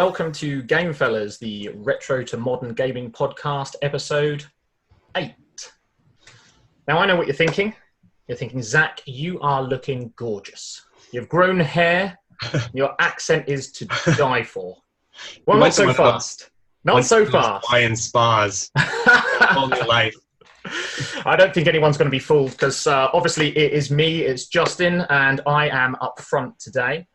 welcome to GameFellas, the Retro to Modern Gaming Podcast, episode 8. Now, I know what you're thinking. You're thinking, Zack, you are looking gorgeous. You've grown hair. Your accent is to die for. Well, not so fast. Not so fast. Hawaiian spas. All your life. I don't think anyone's going to be fooled because obviously it is me, it's Justin, and I am up front today.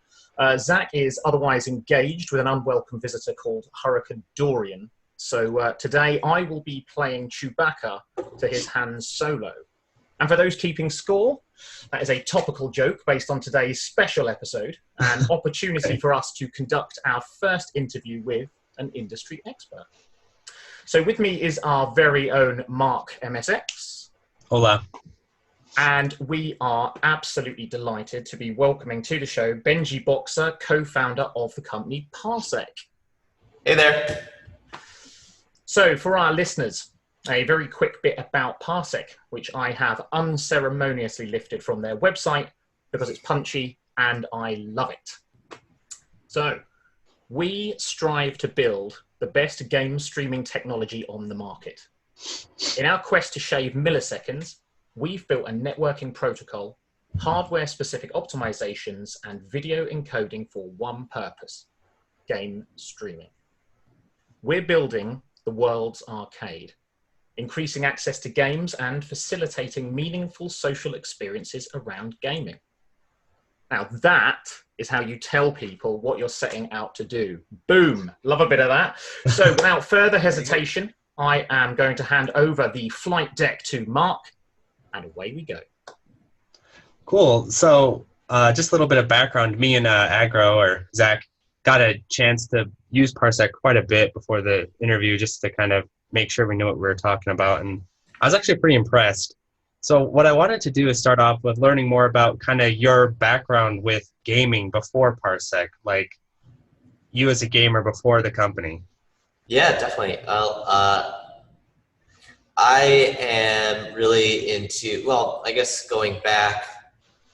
Zack is otherwise engaged with an unwelcome visitor called Hurricane Dorian. So today I will be playing Chewbacca to his Han Solo. And for those keeping score, that is a topical joke based on today's special episode, an opportunity for us to conduct our first interview with an industry expert. So with me is our very own MarkMSX. Hola. And we are absolutely delighted to be welcoming to the show Benjy Boxer, co-founder of the company Parsec. Hey there. So for our listeners, a very quick bit about Parsec, which I have unceremoniously lifted from their website because it's punchy and I love it. So we strive to build the best game streaming technology on the market. In our quest to shave milliseconds, we've built a networking protocol, hardware-specific optimizations, and video encoding for one purpose: game streaming. We're building the world's arcade, increasing access to games and facilitating meaningful social experiences around gaming. Now that is how you tell people what you're setting out to do. Boom, love a bit of that. So without further hesitation, I am going to hand over the flight deck to Mark, and away we go. Cool. So just a little bit of background. Me and Aggro, or Zack, got a chance to use Parsec quite a bit before the interview just to kind of make sure we knew what we were talking about. And I was actually pretty impressed. So what I wanted to do is start off with learning more about kind of your background with gaming before Parsec, like you as a gamer before the company. Yeah, definitely. I am really into, well, I guess going back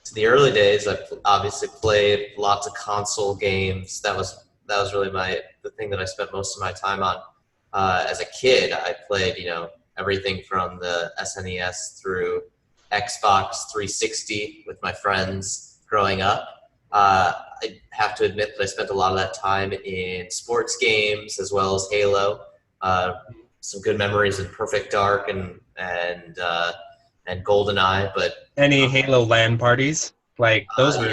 to the early days, I obviously played lots of console games. That was really the thing that I spent most of my time on. As a kid, I played, everything from the SNES through Xbox 360 with my friends growing up. I have to admit that I spent a lot of that time in sports games as well as Halo. Some good memories in Perfect Dark and GoldenEye, but any Halo LAN parties? Like those were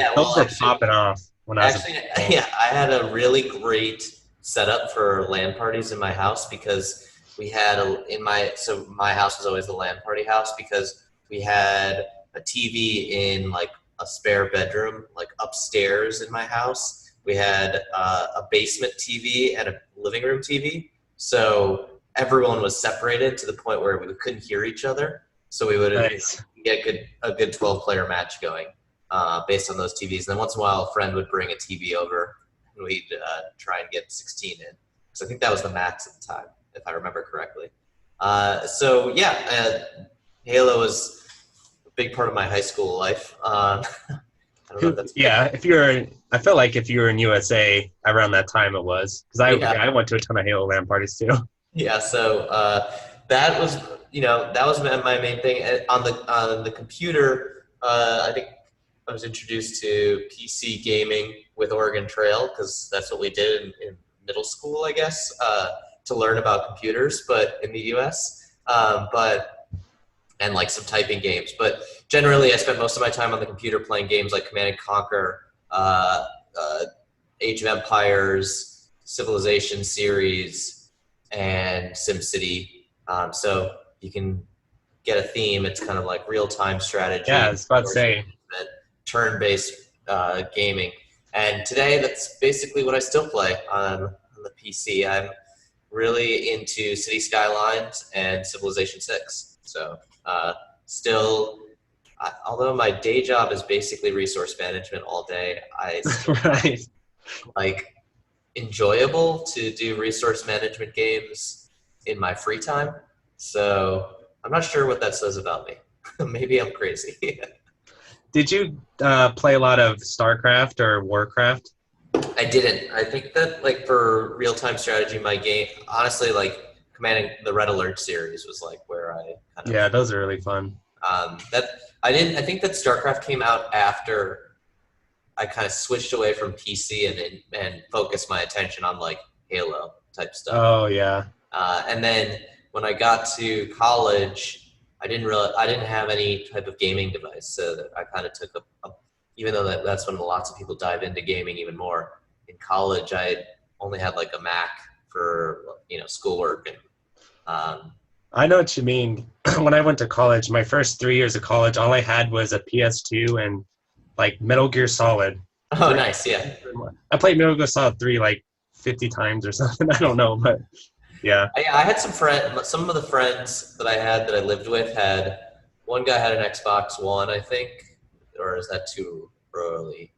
popping off when I was yeah, I had a really great setup for LAN parties in my house because we had my house was always the LAN party house because we had a TV in like a spare bedroom, like upstairs in my house. We had a basement TV and a living room TV. So everyone was separated to the point where we couldn't hear each other. So we would get a good 12-player match going based on those TVs. And then once in a while, a friend would bring a TV over and we'd try and get 16 in. Because I think that was the max at the time, if I remember correctly. Halo was a big part of my high school life. I don't know if that's I feel like if you were in USA around that time it was. Because I went to a ton of Halo LAN parties too. Yeah, so that was my main thing. On the computer, I think I was introduced to PC gaming with Oregon Trail because that's what we did in middle school, I guess, to learn about computers, but in the US, and like some typing games. But generally, I spent most of my time on the computer playing games like Command & Conquer, Age of Empires, Civilization series, and SimCity. So you can get a theme. It's kind of like real-time strategy. Yeah, I was about to say. Turn-based gaming. And today, that's basically what I still play on the PC. I'm really into City Skylines and Civilization 6. So although my day job is basically resource management all day, I still like enjoyable to do resource management games in my free time. So I'm not sure what that says about me. Maybe I'm crazy. Did you play a lot of Starcraft or Warcraft? I I didn't. I think that like for real-time strategy, my game, honestly, like commanding the Red Alert series was like where I kind of. Yeah, those are really fun. That I didn't. I think that Starcraft came out after I kind of switched away from PC and focused my attention on like Halo type stuff. Oh yeah. And then when I got to college, I didn't have any type of gaming device, so that I kind of took even though that's when lots of people dive into gaming even more. In college, I only had like a Mac for schoolwork and. I know what you mean. When I went to college, my first 3 years of college, all I had was a PS2 and like Metal Gear Solid. Oh, nice, yeah. I played Metal Gear Solid 3 like 50 times or something. I don't know, but yeah. I had some of the friends that I had that I lived with one guy had an Xbox One, I think, or is that too early?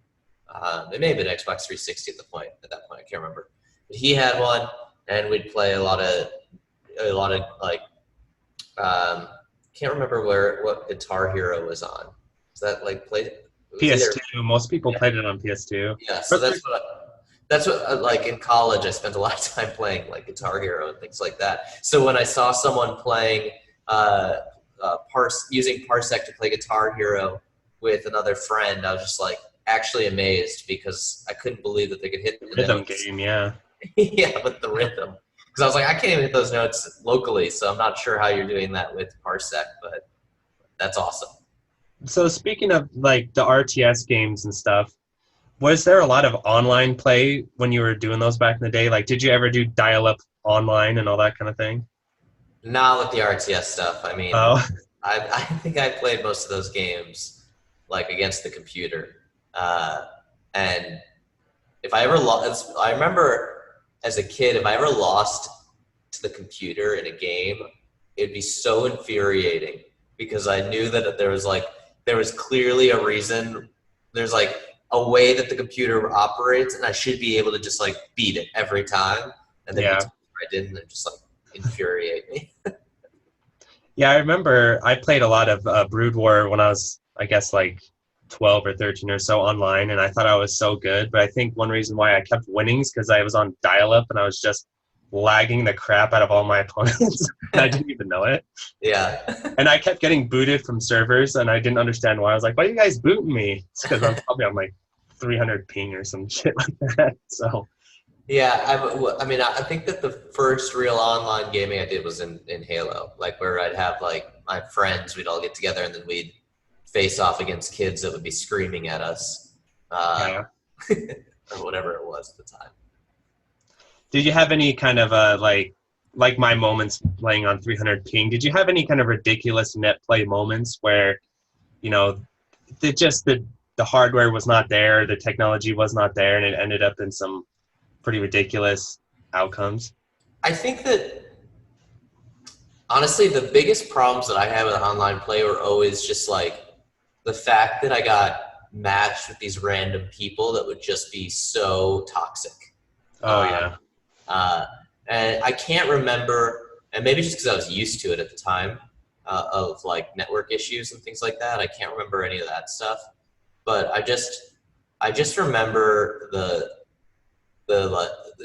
It may have been Xbox 360 at that point. I can't remember. But he had one, and we'd play a lot of like. Can't remember what Guitar Hero was on. Is that like PS2? Most people played it on PS2. Yeah, so that's what like in college I spent a lot of time playing like Guitar Hero and things like that. So when I saw someone playing using Parsec to play Guitar Hero with another friend, I was just like actually amazed because I couldn't believe that they could hit the rhythm notes. Game, yeah. Yeah, with the rhythm. Because I was like, I can't even hit those notes locally, so I'm not sure how you're doing that with Parsec, but that's awesome. So speaking of like the RTS games and stuff, was there a lot of online play when you were doing those back in the day? Like, did you ever do dial-up online and all that kind of thing? Not with the RTS stuff. I mean, I think I played most of those games like against the computer, and if I ever lost, I remember. As a kid, if I ever lost to the computer in a game, it'd be so infuriating because I knew that there was clearly a reason. There's like a way that the computer operates, and I should be able to just like beat it every time. And then I didn't, it just like infuriate me. Yeah, I remember I played a lot of Brood War when I was, I guess, like 12 or 13 or so online, and I thought I was so good, but I think one reason why I kept winning is because I was on dial-up and I was just lagging the crap out of all my opponents. And I didn't even know it. Yeah. And I kept getting booted from servers, and I didn't understand why. I was like, why are you guys booting me? It's because I'm probably on like 300 ping or some shit like that. So yeah, I think that the first real online gaming I did was in Halo, like where I'd have like my friends, we'd all get together and then we'd face off against kids that would be screaming at us, or whatever it was at the time. Did you have any kind of like my moments playing on 300 ping? Did you have any kind of ridiculous net play moments where, the hardware was not there, the technology was not there, and it ended up in some pretty ridiculous outcomes? I think that honestly, the biggest problems that I had with online play were always just like the fact that I got matched with these random people that would just be so toxic. Oh, yeah. And I can't remember, and maybe just because I was used to it at the time, of like network issues and things like that. I can't remember any of that stuff, but I just remember the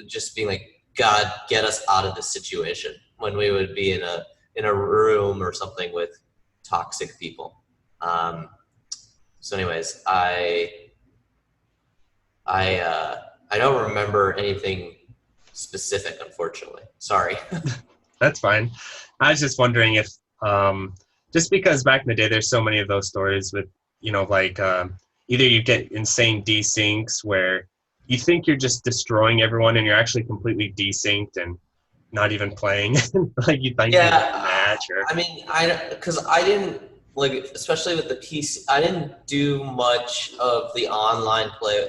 just being like, God, get us out of this situation when we would be in a room or something with toxic people. So anyways, I don't remember anything specific, unfortunately. Sorry. That's fine. I was just wondering if, just because back in the day, there's so many of those stories with, either you get insane desyncs where you think you're just destroying everyone and you're actually completely desynced and not even playing. Like you think you're in a match. Or... I mean, because I didn't, like, especially with the PC, I didn't do much of the online play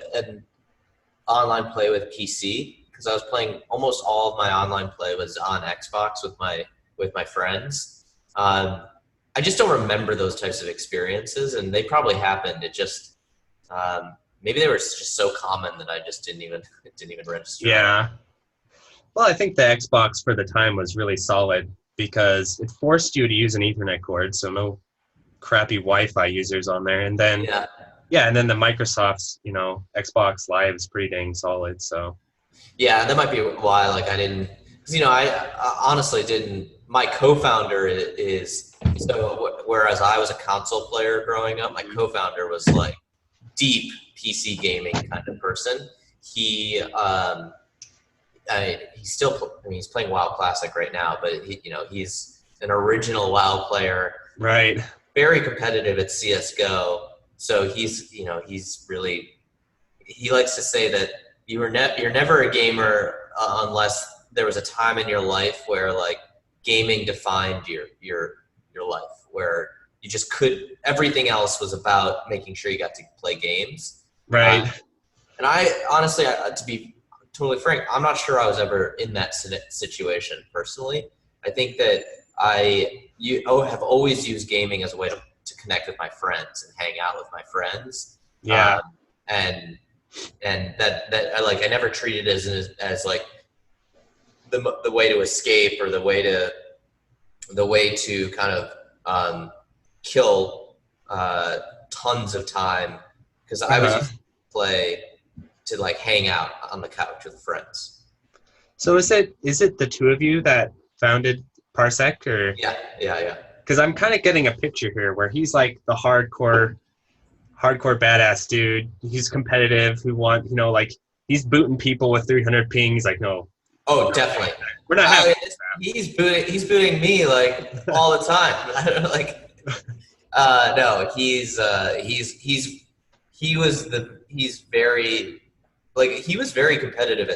with PC because I was playing almost all of my online play was on Xbox with my friends. I just don't remember those types of experiences, and they probably happened. It just maybe they were just so common that I just didn't even register. Yeah. Well, I think the Xbox for the time was really solid because it forced you to use an Ethernet cord, so no crappy Wi-Fi users on there. And then Yeah, and then the Microsoft's, Xbox Live is pretty dang solid. So Yeah, that might be why I didn't, because I honestly didn't. My co-founder is so whereas I was a console player growing up, my co-founder was like deep PC gaming kind of person. He he's still he's playing WoW Classic right now, but he's an original WoW player. right. Very competitive at CS:GO. So he's really, he likes to say that you're never a gamer unless there was a time in your life where gaming defined your life, where you just everything else was about making sure you got to play games. Right. And I honestly, to be totally frank, I'm not sure I was ever in that situation personally. I think that have always used gaming as a way to connect with my friends and hang out with my friends. Yeah. And that I never treated it as the way to escape or the way to kind of kill tons of time, because I was used to play to hang out on the couch with friends. So is it the two of you that founded Parsec, or? Yeah. Because I'm kind of getting a picture here where he's like the hardcore badass dude. He's competitive. He's booting people with 300 ping. He's like, no. Oh, definitely. We're not having He's booting me all the time. No, he's very competitive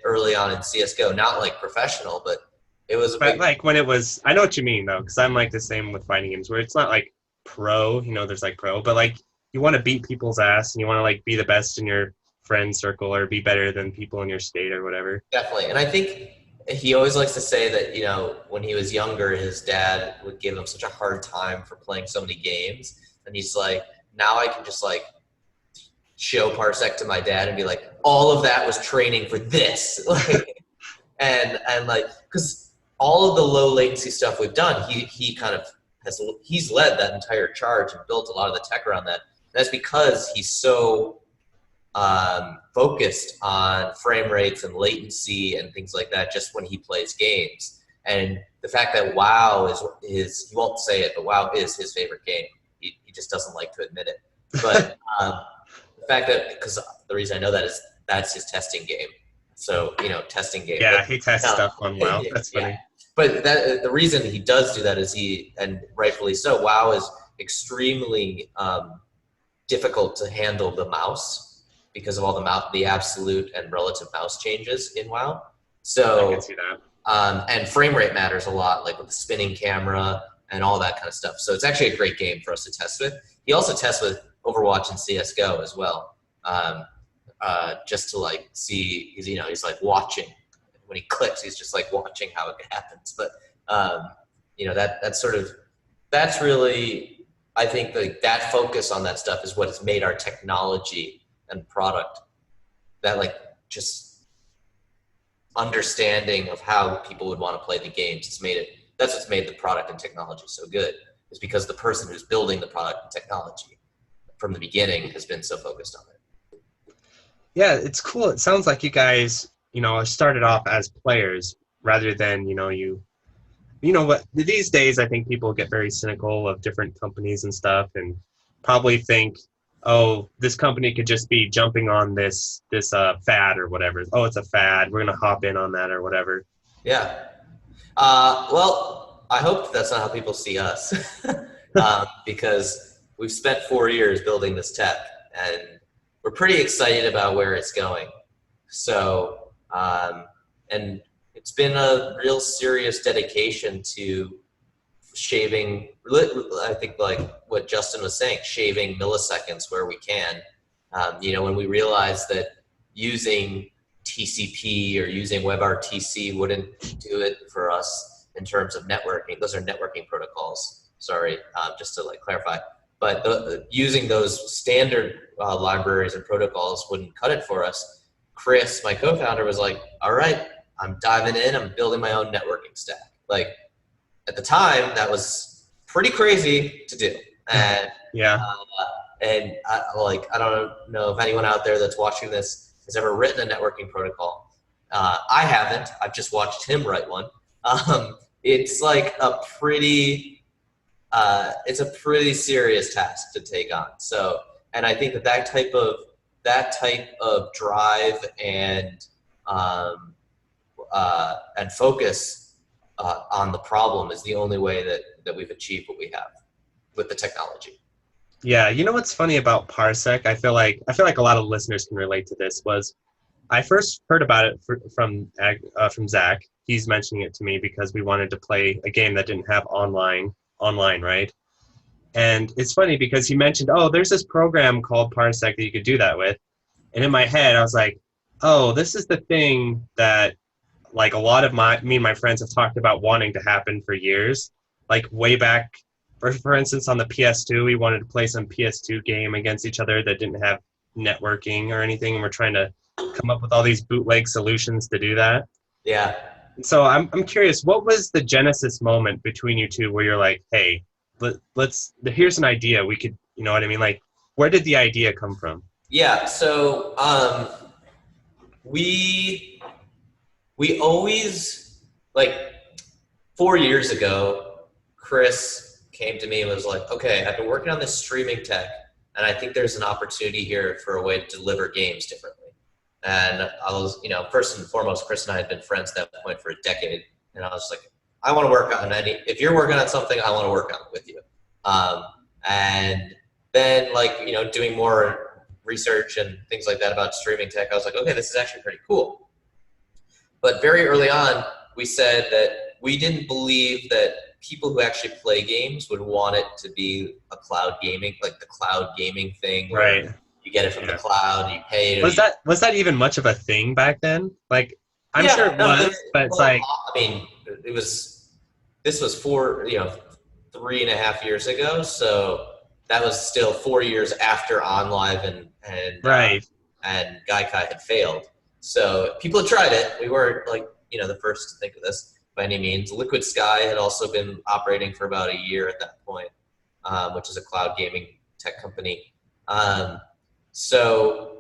early on in CS:GO, not professional, but it was when it was. I know what you mean though, because I'm the same with fighting games where it's not pro. There's pro, but you want to beat people's ass and you want to be the best in your friend circle or be better than people in your state or whatever. Definitely, and I think he always likes to say that when he was younger, his dad would give him such a hard time for playing so many games, and he's like, now I can just show Parsec to my dad and be like, all of that was training for this, and because all of the low latency stuff we've done, he's led that entire charge and built a lot of the tech around that. And that's because he's so focused on frame rates and latency and things like that just when he plays games. And the fact that WoW is he won't say it, but WoW is his favorite game. He just doesn't like to admit it. But the fact that, because the reason I know that is that's his testing game. So, testing game. Yeah, he tests stuff on WoW. That's funny. Yeah. But the reason he does do that is and rightfully so, WoW is extremely difficult to handle the mouse because of all the absolute and relative mouse changes in WoW. So, I can see that. And frame rate matters a lot, with the spinning camera and all that kind of stuff. So it's actually a great game for us to test with. He also tests with Overwatch and CS:GO as well, just to see. He's watching. When he clicks, he's just watching how it happens. But that's really, I think that focus on that stuff is what has made our technology and product, that just understanding of how people would want to play the games. That's what's made the product and technology so good, is because the person who's building the product and technology from the beginning has been so focused on it. Yeah, it's cool. It sounds like you guys started off as players rather than, what these days I think people get very cynical of different companies and stuff and probably think, oh, this company could just be jumping on this fad or whatever. Oh, it's a fad. We're going to hop in on that or whatever. Yeah. Well, I hope that's not how people see us because we've spent 4 years building this tech and we're pretty excited about where it's going. So, and it's been a real serious dedication to shaving, I think what Justin was saying, shaving milliseconds where we can. When we realized that using TCP or using WebRTC wouldn't do it for us in terms of networking. Those are networking protocols, sorry, just to clarify. But using those standard libraries and protocols wouldn't cut it for us. Chris, my co-founder, was like, all right, I'm diving in, I'm building my own networking stack. At the time, that was pretty crazy to do. And yeah. And I don't know if anyone out there that's watching this has ever written a networking protocol. I haven't. I've just watched him write one. It's like it's a pretty serious task to take on. So, and I think that type of drive and focus on the problem is the only way that we've achieved what we have with the technology. Yeah, you know what's funny about Parsec? I feel like a lot of listeners can relate to this. Was I first heard about it from Zack. He's mentioning it to me because we wanted to play a game that didn't have online, right? And it's funny because he mentioned, oh, there's this program called Parsec that you could do that with. And in my head, I was like, oh, this is the thing that like a lot of me and my friends have talked about wanting to happen for years. Like way back, for instance, on the PS2, we wanted to play some PS2 game against each other that didn't have networking or anything. And we're trying to come up with all these bootleg solutions to do that. Yeah. So I'm curious, what was the genesis moment between you two where you're like, hey, here's an idea we could, you know what I mean? Like, where did the idea come from? Yeah. So we always, like 4 years ago, Chris came to me and was like, okay, I've been working on this streaming tech, and I think there's an opportunity here for a way to deliver games differently. And I was, first and foremost, Chris and I had been friends at that point for a decade. And I was like, I want to work on if you're working on something, I want to work on it with you. And then doing more research and things like that about streaming tech, I was like, okay, this is actually pretty cool. But very early on, we said that we didn't believe that people who actually play games would want it to be a cloud gaming, like the cloud gaming thing. Right. You get it from the cloud, you pay it. Was that even much of a thing back then? Like, I'm sure it was, but it's like... I mean, this was 3.5 years ago, so that was still 4 years after OnLive and right. And Gaikai had failed. So people had tried it. We weren't the first to think of this by any means. Liquid Sky had also been operating for about a year at that point, which is a cloud gaming tech company. But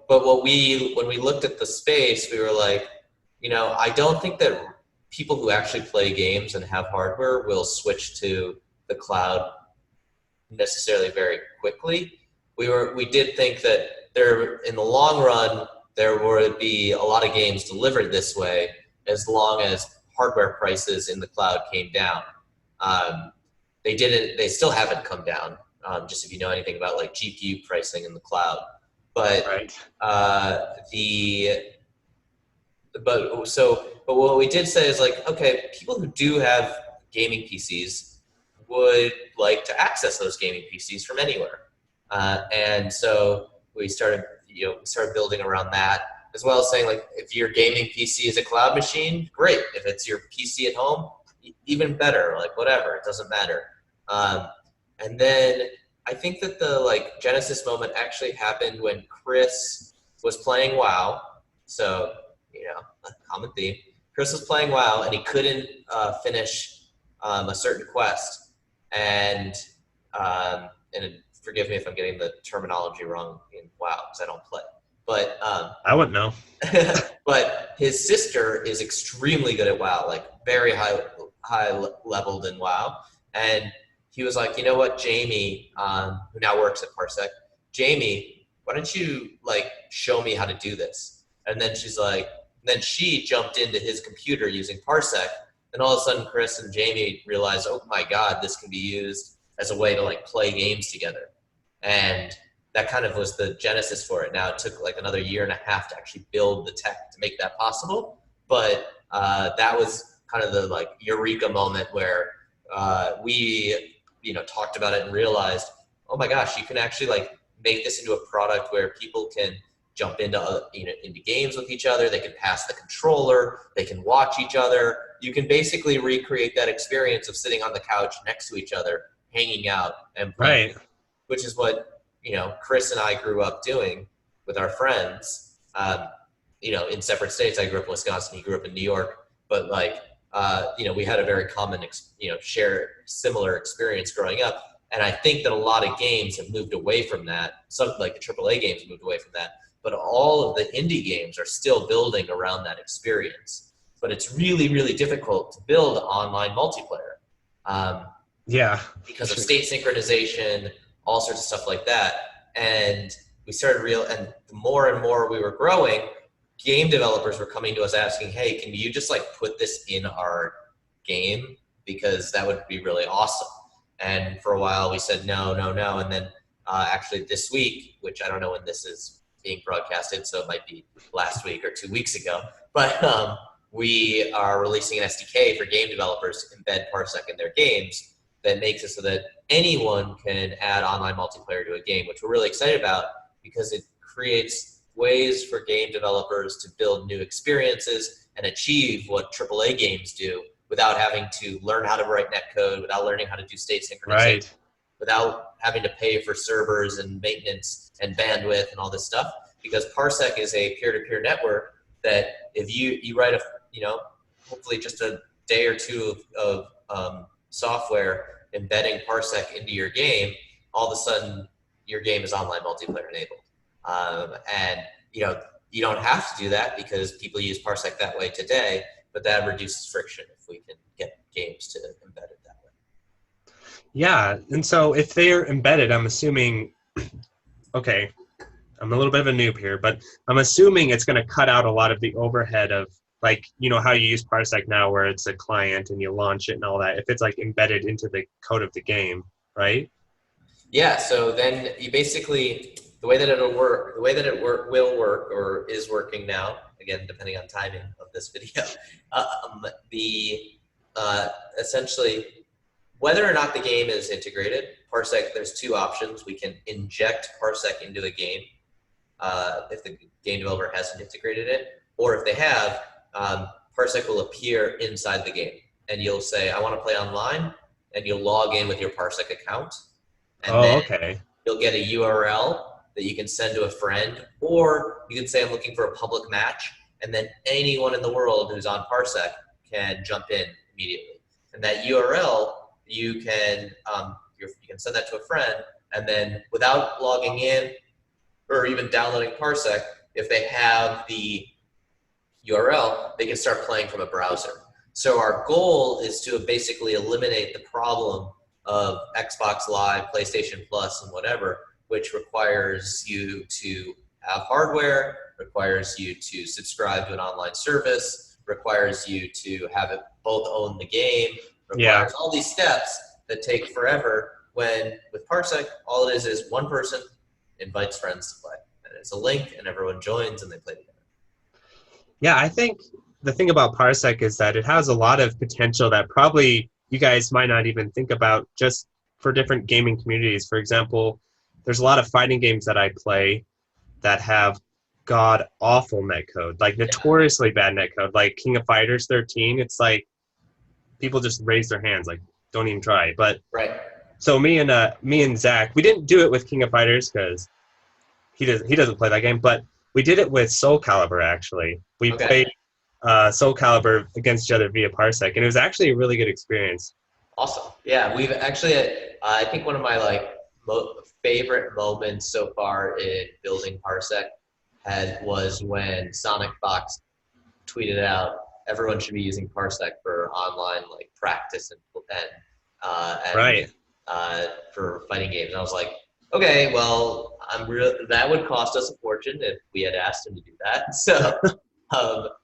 when we looked at the space, we were like, I don't think that people who actually play games and have hardware will switch to the cloud necessarily very quickly. We did think that in the long run, there would be a lot of games delivered this way as long as hardware prices in the cloud came down. They still haven't come down, just if you know anything about like GPU pricing in the cloud. But right. But what we did say is like, okay, people who do have gaming PCs would like to access those gaming PCs from anywhere. And so we started building around that, as well as saying like, if your gaming PC is a cloud machine, great. If it's your PC at home, even better, like whatever, it doesn't matter. And then I think that the genesis moment actually happened when Chris was playing WoW. So, a common theme. Chris was playing WoW and he couldn't finish a certain quest. And forgive me if I'm getting the terminology wrong in WoW because I don't play. But I wouldn't know. But his sister is extremely good at WoW, like very high leveled in WoW. And he was like, you know what, Jamie, who now works at Parsec, Jamie, why don't you show me how to do this? And then she jumped into his computer using Parsec. And all of a sudden, Chris and Jamie realized, oh my God, this can be used as a way to play games together. And that kind of was the genesis for it. Now it took another 1.5 years to actually build the tech to make that possible. But that was kind of the eureka moment where we talked about it and realized, oh my gosh, you can actually make this into a product where people can jump into games with each other. They can pass the controller. They can watch each other. You can basically recreate that experience of sitting on the couch next to each other, hanging out and playing, right. Which is what Chris and I grew up doing with our friends. In separate states. I grew up in Wisconsin. He grew up in New York. But we had a very common, similar experience growing up. And I think that a lot of games have moved away from that. Some like the AAA games moved away from that, but all of the indie games are still building around that experience. But it's really, really difficult to build online multiplayer. Yeah. Because of state synchronization, all sorts of stuff like that. And we started and the more and more we were growing, game developers were coming to us asking, hey, can you just like put this in our game? Because that would be really awesome. And for a while we said no. And then actually this week, which I don't know when this is being broadcasted, so it might be last week or 2 weeks ago, but we are releasing an SDK for game developers to embed Parsec in their games that makes it so that anyone can add online multiplayer to a game, which we're really excited about because it creates ways for game developers to build new experiences and achieve what AAA games do without having to learn how to write netcode, without learning how to do state synchronization, without having to pay for servers and maintenance and bandwidth and all this stuff. Because Parsec is a peer-to-peer network that if you write hopefully just a day or two of software embedding Parsec into your game, all of a sudden your game is online multiplayer enabled. And you don't have to do that because people use Parsec that way today, but that reduces friction if we can get games to embed it that way. Yeah, and so if they're embedded, I'm assuming, okay, I'm a little bit of a noob here, but I'm assuming it's going to cut out a lot of the overhead of, like, how you use Parsec now where it's a client and you launch it and all that, if it's like embedded into the code of the game, right? Yeah, so then you basically, the way that it will work or is working now, again, depending on timing of this video, essentially, whether or not the game is integrated, Parsec, there's two options. We can inject Parsec into a game if the game developer hasn't integrated it, or if they have, Parsec will appear inside the game. And you'll say, I want to play online, and you'll log in with your Parsec account. And then you'll get a URL that you can send to a friend, or you can say, I'm looking for a public match, and then anyone in the world who's on Parsec can jump in immediately. And that URL, you can send that to a friend, and then without logging in or even downloading Parsec, if they have the URL, they can start playing from a browser. So our goal is to basically eliminate the problem of Xbox Live, PlayStation Plus, and whatever, which requires you to have hardware, requires you to subscribe to an online service, requires you to have it both own the game, requires all these steps that take forever, when with Parsec, all it is one person invites friends to play. And it's a link, and everyone joins, and they play together. Yeah, I think the thing about Parsec is that it has a lot of potential that probably you guys might not even think about just for different gaming communities. For example, there's a lot of fighting games that I play that have god-awful netcode, like notoriously bad netcode, like King of Fighters 13. It's like people just raise their hands, like, don't even try. But so me and Zack, we didn't do it with King of Fighters because he doesn't play that game, but we did it with Soul Calibur, actually. We played Soul Calibur against each other via Parsec, and it was actually a really good experience. Awesome. Yeah, we've actually, I think one of my favorite moments so far in building Parsec was when Sonic Fox tweeted out, everyone should be using Parsec for online practice and for fighting games. And I was like, okay, well, that would cost us a fortune if we had asked him to do that. So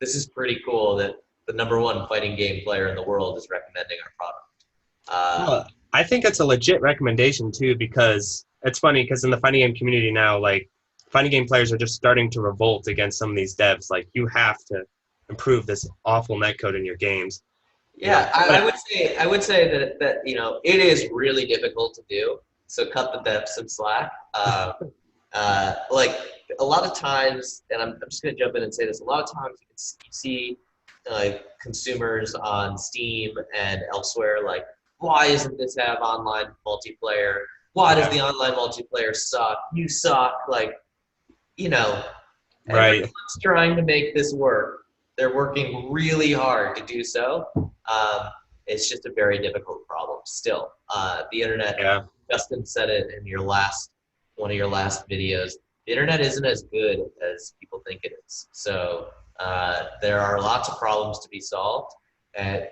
this is pretty cool that the #1 fighting game player in the world is recommending our product. Well, I think it's a legit recommendation too, because it's funny because in the fighting game community now, fighting game players are just starting to revolt against some of these devs. Like, you have to improve this awful netcode in your games. Yeah, I would say that it is really difficult to do. So cut the devs some slack. A lot of times, and I'm just going to jump in and say this, a lot of times you see consumers on Steam and elsewhere why doesn't this have online multiplayer? Why does the online multiplayer suck? You suck. Everyone's trying to make this work. They're working really hard to do so. It's just a very difficult problem still. The internet Justin said it in one of your last videos. The internet isn't as good as people think it is. So there are lots of problems to be solved,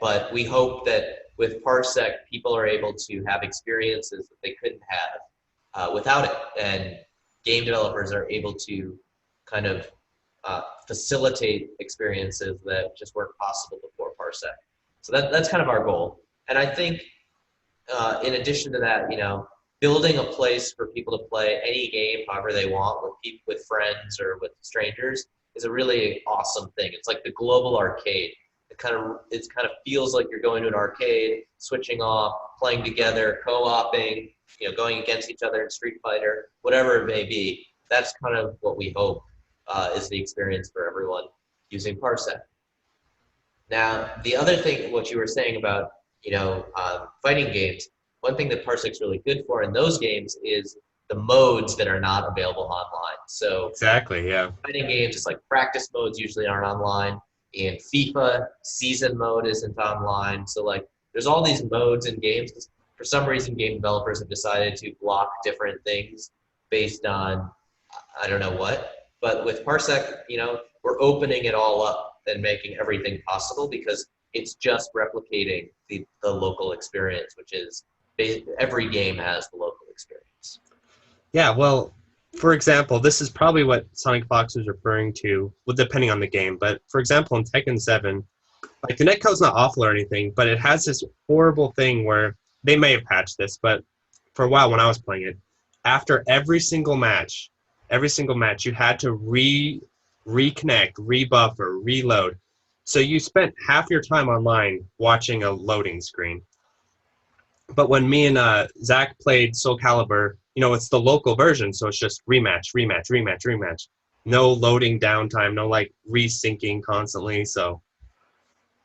but we hope that with Parsec, people are able to have experiences that they couldn't have without it, and game developers are able to kind of facilitate experiences that just weren't possible before Parsec. So that's kind of our goal. And I think in addition to that, building a place for people to play any game however they want with friends or with strangers is a really awesome thing. It's like the global arcade. It kind of feels like you're going to an arcade, switching off, playing together, co-oping, going against each other in Street Fighter, whatever it may be. That's kind of what we hope is the experience for everyone using Parsec. Now, the other thing, what you were saying about fighting games, one thing that Parsec's really good for in those games is the modes that are not available online. So Exactly, yeah. fighting games, it's like practice modes usually aren't online. In FIFA, season mode isn't online. So like there's all these modes in games. For some reason, game developers have decided to block different things based on I don't know what. But with Parsec, we're opening it all up and making everything possible because it's just replicating the local experience, which is every game has the local experience. Yeah, well, for example, this is probably what Sonic Fox was referring to, well, depending on the game. But for example, in Tekken 7, like the netcode's not awful or anything, but it has this horrible thing where they may have patched this, but for a while when I was playing it, after every single match, you had to reconnect, rebuffer, reload. So you spent half your time online watching a loading screen. But when me and Zack played Soul Calibur, it's the local version, so it's just rematch, rematch, rematch, rematch. No loading downtime, no like resyncing constantly. So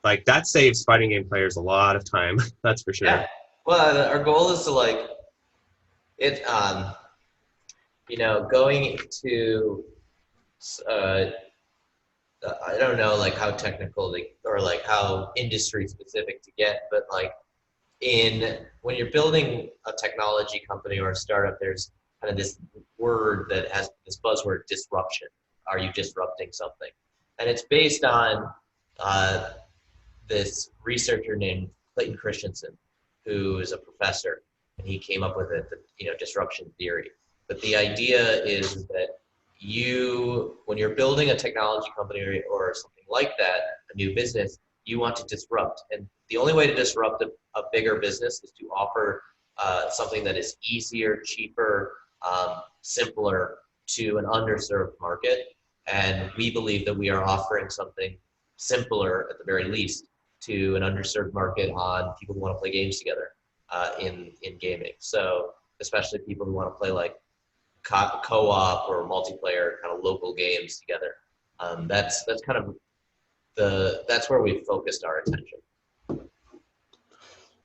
like that saves fighting game players a lot of time. That's for sure. Yeah. Well, our goal is to going to I don't know like how technical or like how industry specific to get, but like when you're building a technology company or a startup, there's kind of this word that has this buzzword, disruption. Are you disrupting something? And it's based on this researcher named Clayton Christensen, who is a professor, and he came up with disruption theory. But the idea is that when you're building a technology company or something like that, a new business, you want to disrupt. And the only way to disrupt a bigger business is to offer something that is easier, cheaper, simpler to an underserved market. And we believe that we are offering something simpler, at the very least, to an underserved market on people who want to play games together in gaming. So especially people who want to play like co-op or multiplayer kind of local games together. That's kind of that's where we've focused our attention.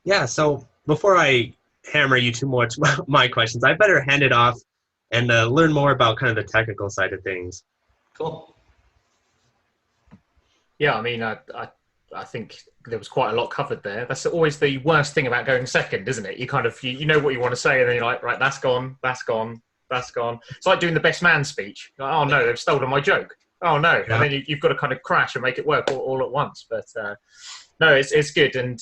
Yeah, so before I hammer you too much my questions, I better hand it off and learn more about kind of the technical side of things. Cool. Yeah, I mean, I think there was quite a lot covered there. That's always the worst thing about going second, isn't it? You kind of, you know what you want to say, and then you're like, right, that's gone, that's gone, that's gone. It's like doing the best man speech. Like, oh no, they've stolen my joke. Oh no, yeah. And then you've got to kind of crash and make it work all at once. But no, it's good, and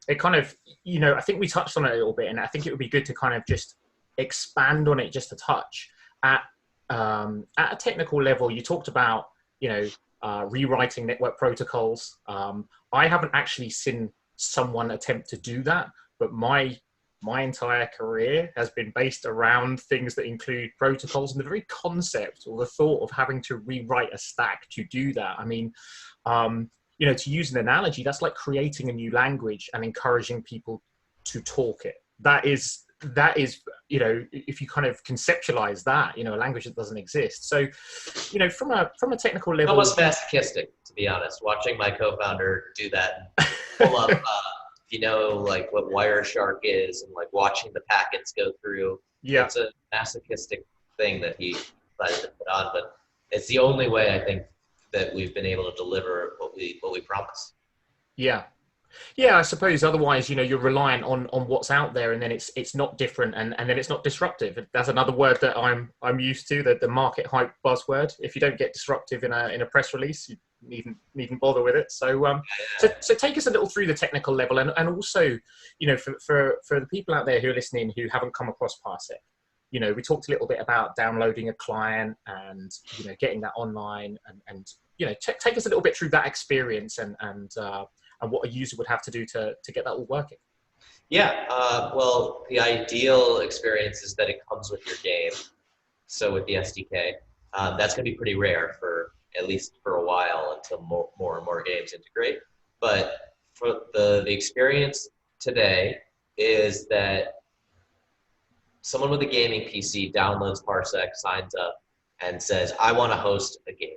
it kind of, I think we touched on it a little bit, and I think it would be good to kind of just expand on it just a touch. At a technical level, you talked about, rewriting network protocols. I haven't actually seen someone attempt to do that, but my entire career has been based around things that include protocols, and the very concept or the thought of having to rewrite a stack to do that. I mean, to use an analogy, that's like creating a new language and encouraging people to talk it. That is, if you kind of conceptualize that, a language that doesn't exist. So, from a technical level, almost masochistic, to be honest, watching my co-founder do that, pull up, like what Wireshark is, and like watching the packets go through. Yeah, it's a masochistic thing that he decided to put on, but it's the only way I think that we've been able to deliver what we promise. Yeah. Yeah, I suppose otherwise, you're reliant on what's out there, and then it's not different, and then it's not disruptive. That's another word that I'm used to, the market hype buzzword. If you don't get disruptive in a press release, you needn't bother with it. So take us a little through the technical level, and also, for the people out there who are listening who haven't come across Parsec. We talked a little bit about downloading a client and getting that online, and take us a little bit through that experience and what a user would have to do to get that all working. Yeah, well, the ideal experience is that it comes with your game. So with the SDK, that's going to be pretty rare for at least for a while until more and more games integrate. But for the experience today is that someone with a gaming PC downloads Parsec, signs up, and says, I want to host a game.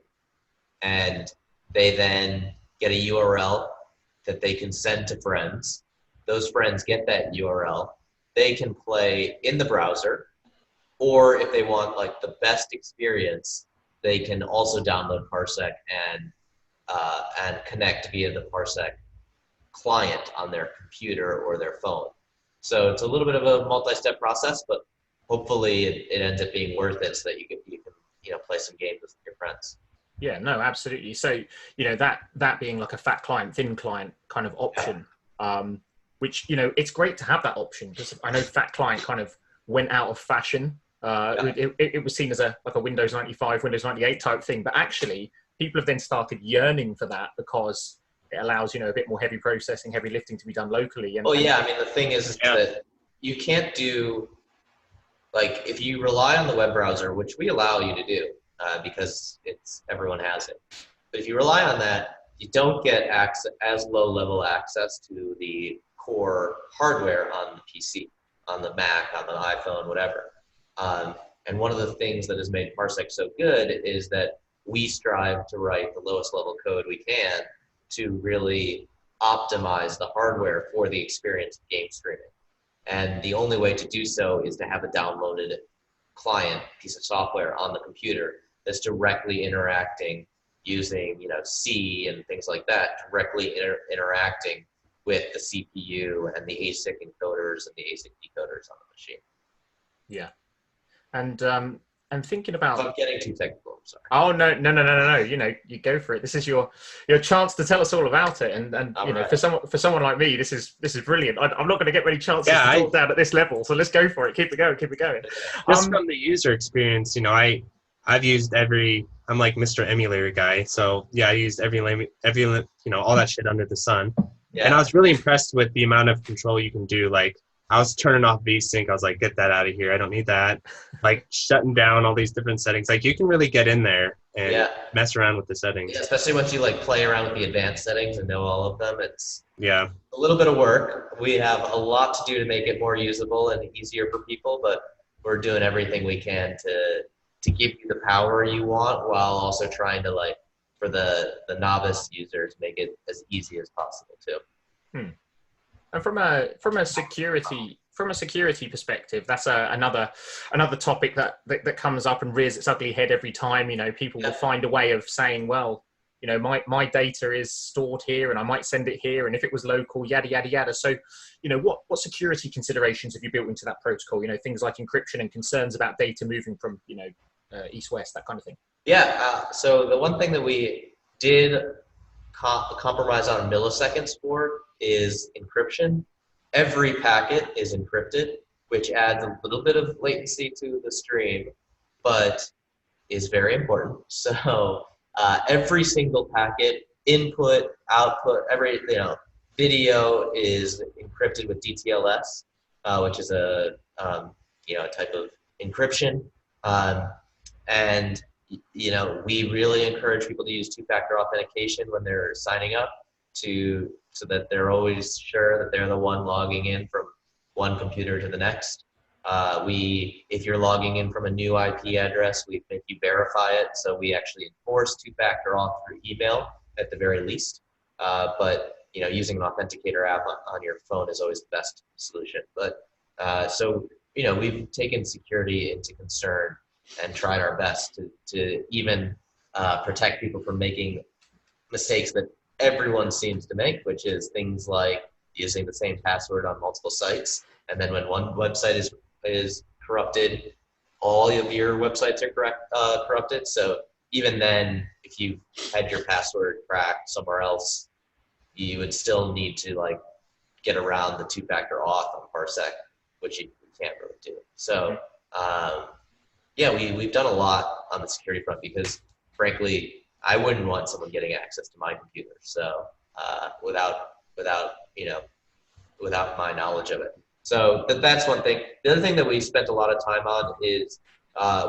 And they then get a URL that they can send to friends. Those friends get that URL. They can play in the browser, or if they want like the best experience, they can also download Parsec and connect via the Parsec client on their computer or their phone. So it's a little bit of a multi-step process, but hopefully it ends up being worth it so that you can play some games with your friends. Yeah, no, absolutely. So, that being like a fat client, thin client kind of option, which, it's great to have that option, because I know fat client kind of went out of fashion. It was seen as like a Windows 95, Windows 98 type thing, but actually people have then started yearning for that because it allows, a bit more heavy processing, heavy lifting to be done locally. I mean, the thing is that you can't do, like, if you rely on the web browser, which we allow you to do, because everyone has it. But if you rely on that, you don't get as low-level access to the core hardware on the PC, on the Mac, on the iPhone, whatever. And one of the things that has made Parsec so good is that we strive to write the lowest level code we can to really optimize the hardware for the experience of game streaming. And the only way to do so is to have a downloaded client piece of software on the computer that's directly interacting using C and things like that, directly interacting with the CPU and the ASIC encoders and the ASIC decoders on the machine. Yeah, and thinking about. If I'm getting too technical, I'm sorry. Oh no! You go for it. This is your chance to tell us all about it, and right. for someone like me, this is brilliant. I'm not going to get many chances to talk down at this level, so let's go for it. Keep it going. Just from the user experience, I've used I'm like Mr. Emulator guy, so yeah, I used every all that shit under the sun, and I was really impressed with the amount of control you can do. Like, I was turning off VSync. I was like, get that out of here. I don't need that. Like, shutting down all these different settings. Like, you can really get in there and mess around with the settings. Yeah, especially once you play around with the advanced settings and know all of them. It's a little bit of work. We have a lot to do to make it more usable and easier for people, but we're doing everything we can to give you the power you want, while also trying to, for the novice users, make it as easy as possible too. And from a security perspective, that's another topic that comes up and rears its ugly head every time. People will find a way of saying, well, my data is stored here, and I might send it here, and if it was local, yada yada yada. So, what security considerations have you built into that protocol? Things like encryption and concerns about data moving from east-west, that kind of thing. Yeah. So the one thing that we did compromise on milliseconds for is encryption. Every packet is encrypted, which adds a little bit of latency to the stream, but is very important. So every single packet, input, output, every video is encrypted with DTLS, which is a type of encryption. And we really encourage people to use two-factor authentication when they're signing up, so that they're always sure that they're the one logging in from one computer to the next. If you're logging in from a new IP address, we make you verify it. So we actually enforce two-factor auth through email at the very least. But using an authenticator app on your phone is always the best solution. But we've taken security into concern and tried our best to even protect people from making mistakes that everyone seems to make, which is things like using the same password on multiple sites. And then when one website is corrupted, all of your websites are corrupted. So even then, if you had your password cracked somewhere else, you would still need to like get around the two-factor auth on Parsec, which you can't really do. So yeah, we've done a lot on the security front because, frankly, I wouldn't want someone getting access to my computer. So without my knowledge of it. So that's one thing. The other thing that we spent a lot of time on is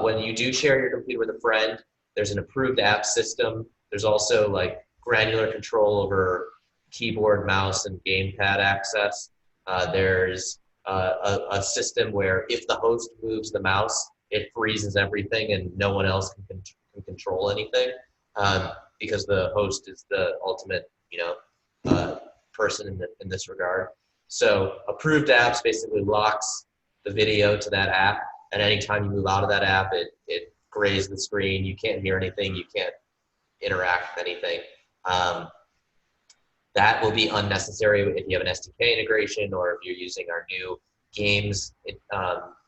when you do share your computer with a friend, there's an approved app system. There's also like granular control over keyboard, mouse, and gamepad access. There's a system where if the host moves the mouse, it freezes everything and no one else can control anything because the host is the ultimate, person in this regard. So approved apps basically locks the video to that app, and anytime you move out of that app, it grays the screen. You can't hear anything. You can't interact with anything. That will be unnecessary if you have an SDK integration or if you're using our new games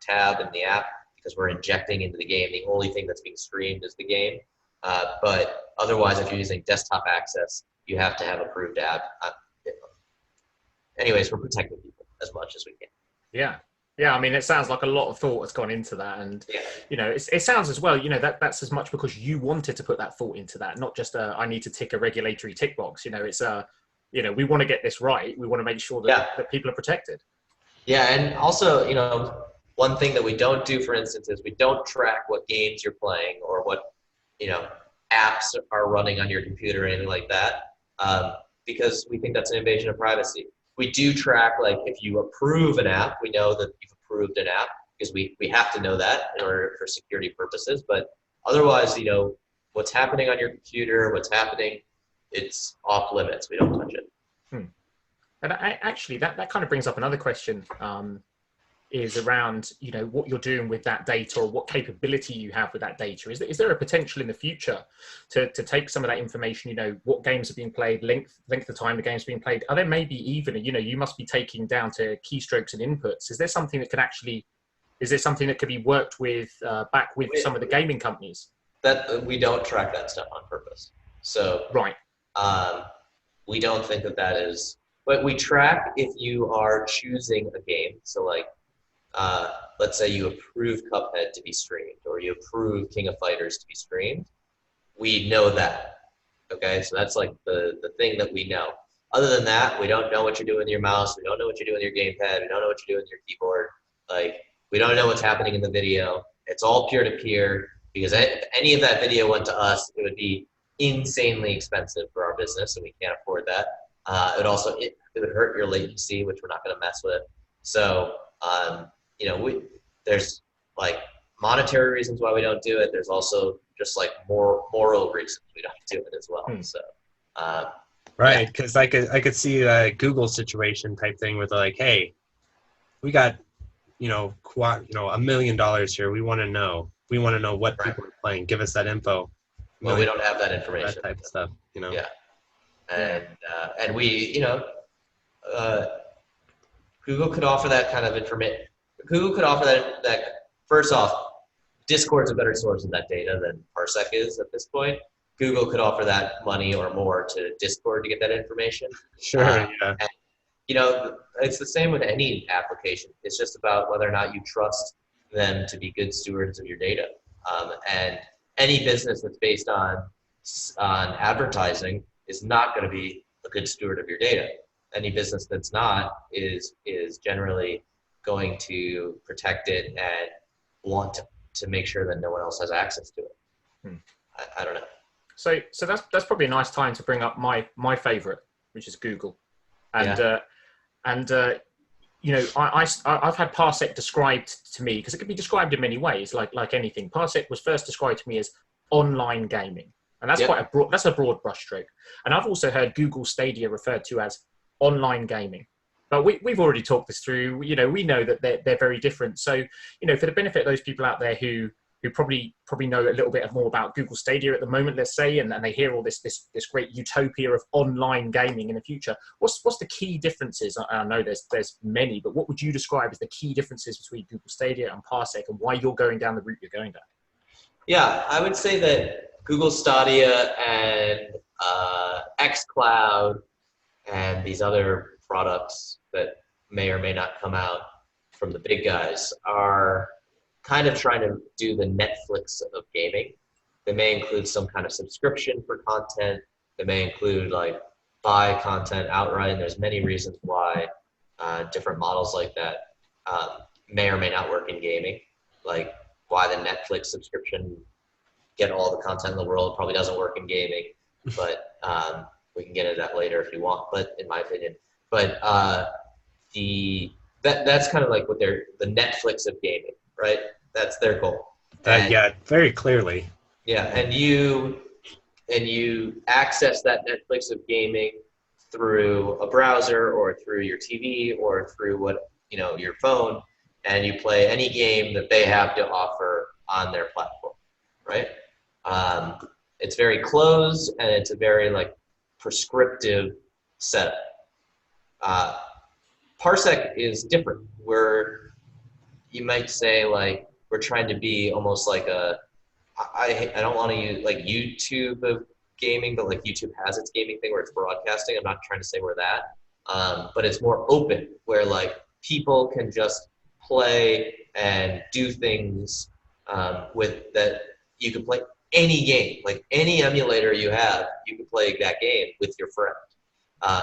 tab in the app, because we're injecting into the game. The only thing that's being streamed is the game. But otherwise, if you're using desktop access, you have to have approved app. Anyways, we're protecting people as much as we can. Yeah. Yeah, I mean, it sounds like a lot of thought has gone into that, and it sounds as well. That's as much because you wanted to put that thought into that, not just I need to tick a regulatory tick box. It's we want to get this right. We want to make sure that people are protected. Yeah, and also, one thing that we don't do, for instance, is we don't track what games you're playing or what apps are running on your computer or anything like that, because we think that's an invasion of privacy. We do track, like, if you approve an app, we know that you've approved an app because we have to know that in order for security purposes. But otherwise, what's happening on your computer, what's happening, it's off limits. We don't touch it. And actually, that kind of brings up another question, is around, what you're doing with that data or what capability you have with that data. Is there a potential in the future to take some of that information, what games are being played, length of time the game's being played? Are there maybe even, you must be taking down to keystrokes and inputs. Is there something that could be worked with back with some of the gaming companies? That we don't track that stuff on purpose. So right. We don't think that is, but we track if you are choosing a game. So like, let's say you approve Cuphead to be streamed or you approve King of Fighters to be streamed. We know that, okay? So that's like the thing that we know. Other than that, we don't know what you're doing with your mouse. We don't know what you're doing with your gamepad. We don't know what you're doing with your keyboard. Like, we don't know what's happening in the video. It's all peer-to-peer, because if any of that video went to us, it would be insanely expensive for our business, and we can't afford that. It would hurt your latency, which we're not going to mess with. So, there's like monetary reasons why we don't do it. There's also just like moral reasons we don't do it as well. So, right, because I could see a Google situation type thing with like, hey, we got $1 million here. We want to know what people are playing. Give us that info. Well, we don't have that information. That type of stuff, Yeah, and we, Google could offer that kind of information. Google could offer that. First off, Discord's a better source of that data than Parsec is at this point. Google could offer that money or more to Discord to get that information. Sure. Yeah. And, it's the same with any application. It's just about whether or not you trust them to be good stewards of your data. And any business that's based on advertising is not going to be a good steward of your data. Any business that's not is generally going to protect it and want to make sure that no one else has access to it. I don't know. So that's probably a nice time to bring up my favorite, which is Google. And I've had Parsec described to me, because it can be described in many ways, like anything. Parsec was first described to me as online gaming, and that's quite a broad brushstroke. And I've also heard Google Stadia referred to as online gaming. But we've already talked this through. We know that they're very different. So, for the benefit of those people out there who who probably know a little bit more about Google Stadia at the moment, let's say, and they hear all this great utopia of online gaming in the future. What's the key differences? I know there's many, but what would you describe as the key differences between Google Stadia and Parsec, and why you're going down the route you're going down? Yeah, I would say that Google Stadia and xCloud and these other products that may or may not come out from the big guys are kind of trying to do the Netflix of gaming. They may include some kind of subscription for content. They may include like buy content outright. And there's many reasons why different models like that may or may not work in gaming. Like why the Netflix subscription, get all the content in the world, probably doesn't work in gaming. But we can get into that later if you want. But in my opinion, but that's kind of like what the Netflix of gaming, right? That's their goal. Yeah, very clearly. Yeah, and you access that Netflix of gaming through a browser or through your TV or through your phone, and you play any game that they have to offer on their platform, right? It's very closed and it's a very like prescriptive setup. Parsec is different. You might say like we're trying to be almost like I don't want to use like YouTube of gaming, but like YouTube has its gaming thing where it's broadcasting. I'm not trying to say we're that, but it's more open where like people can just play and do things with that. You can play any game, like any emulator you have, you can play that game with your friend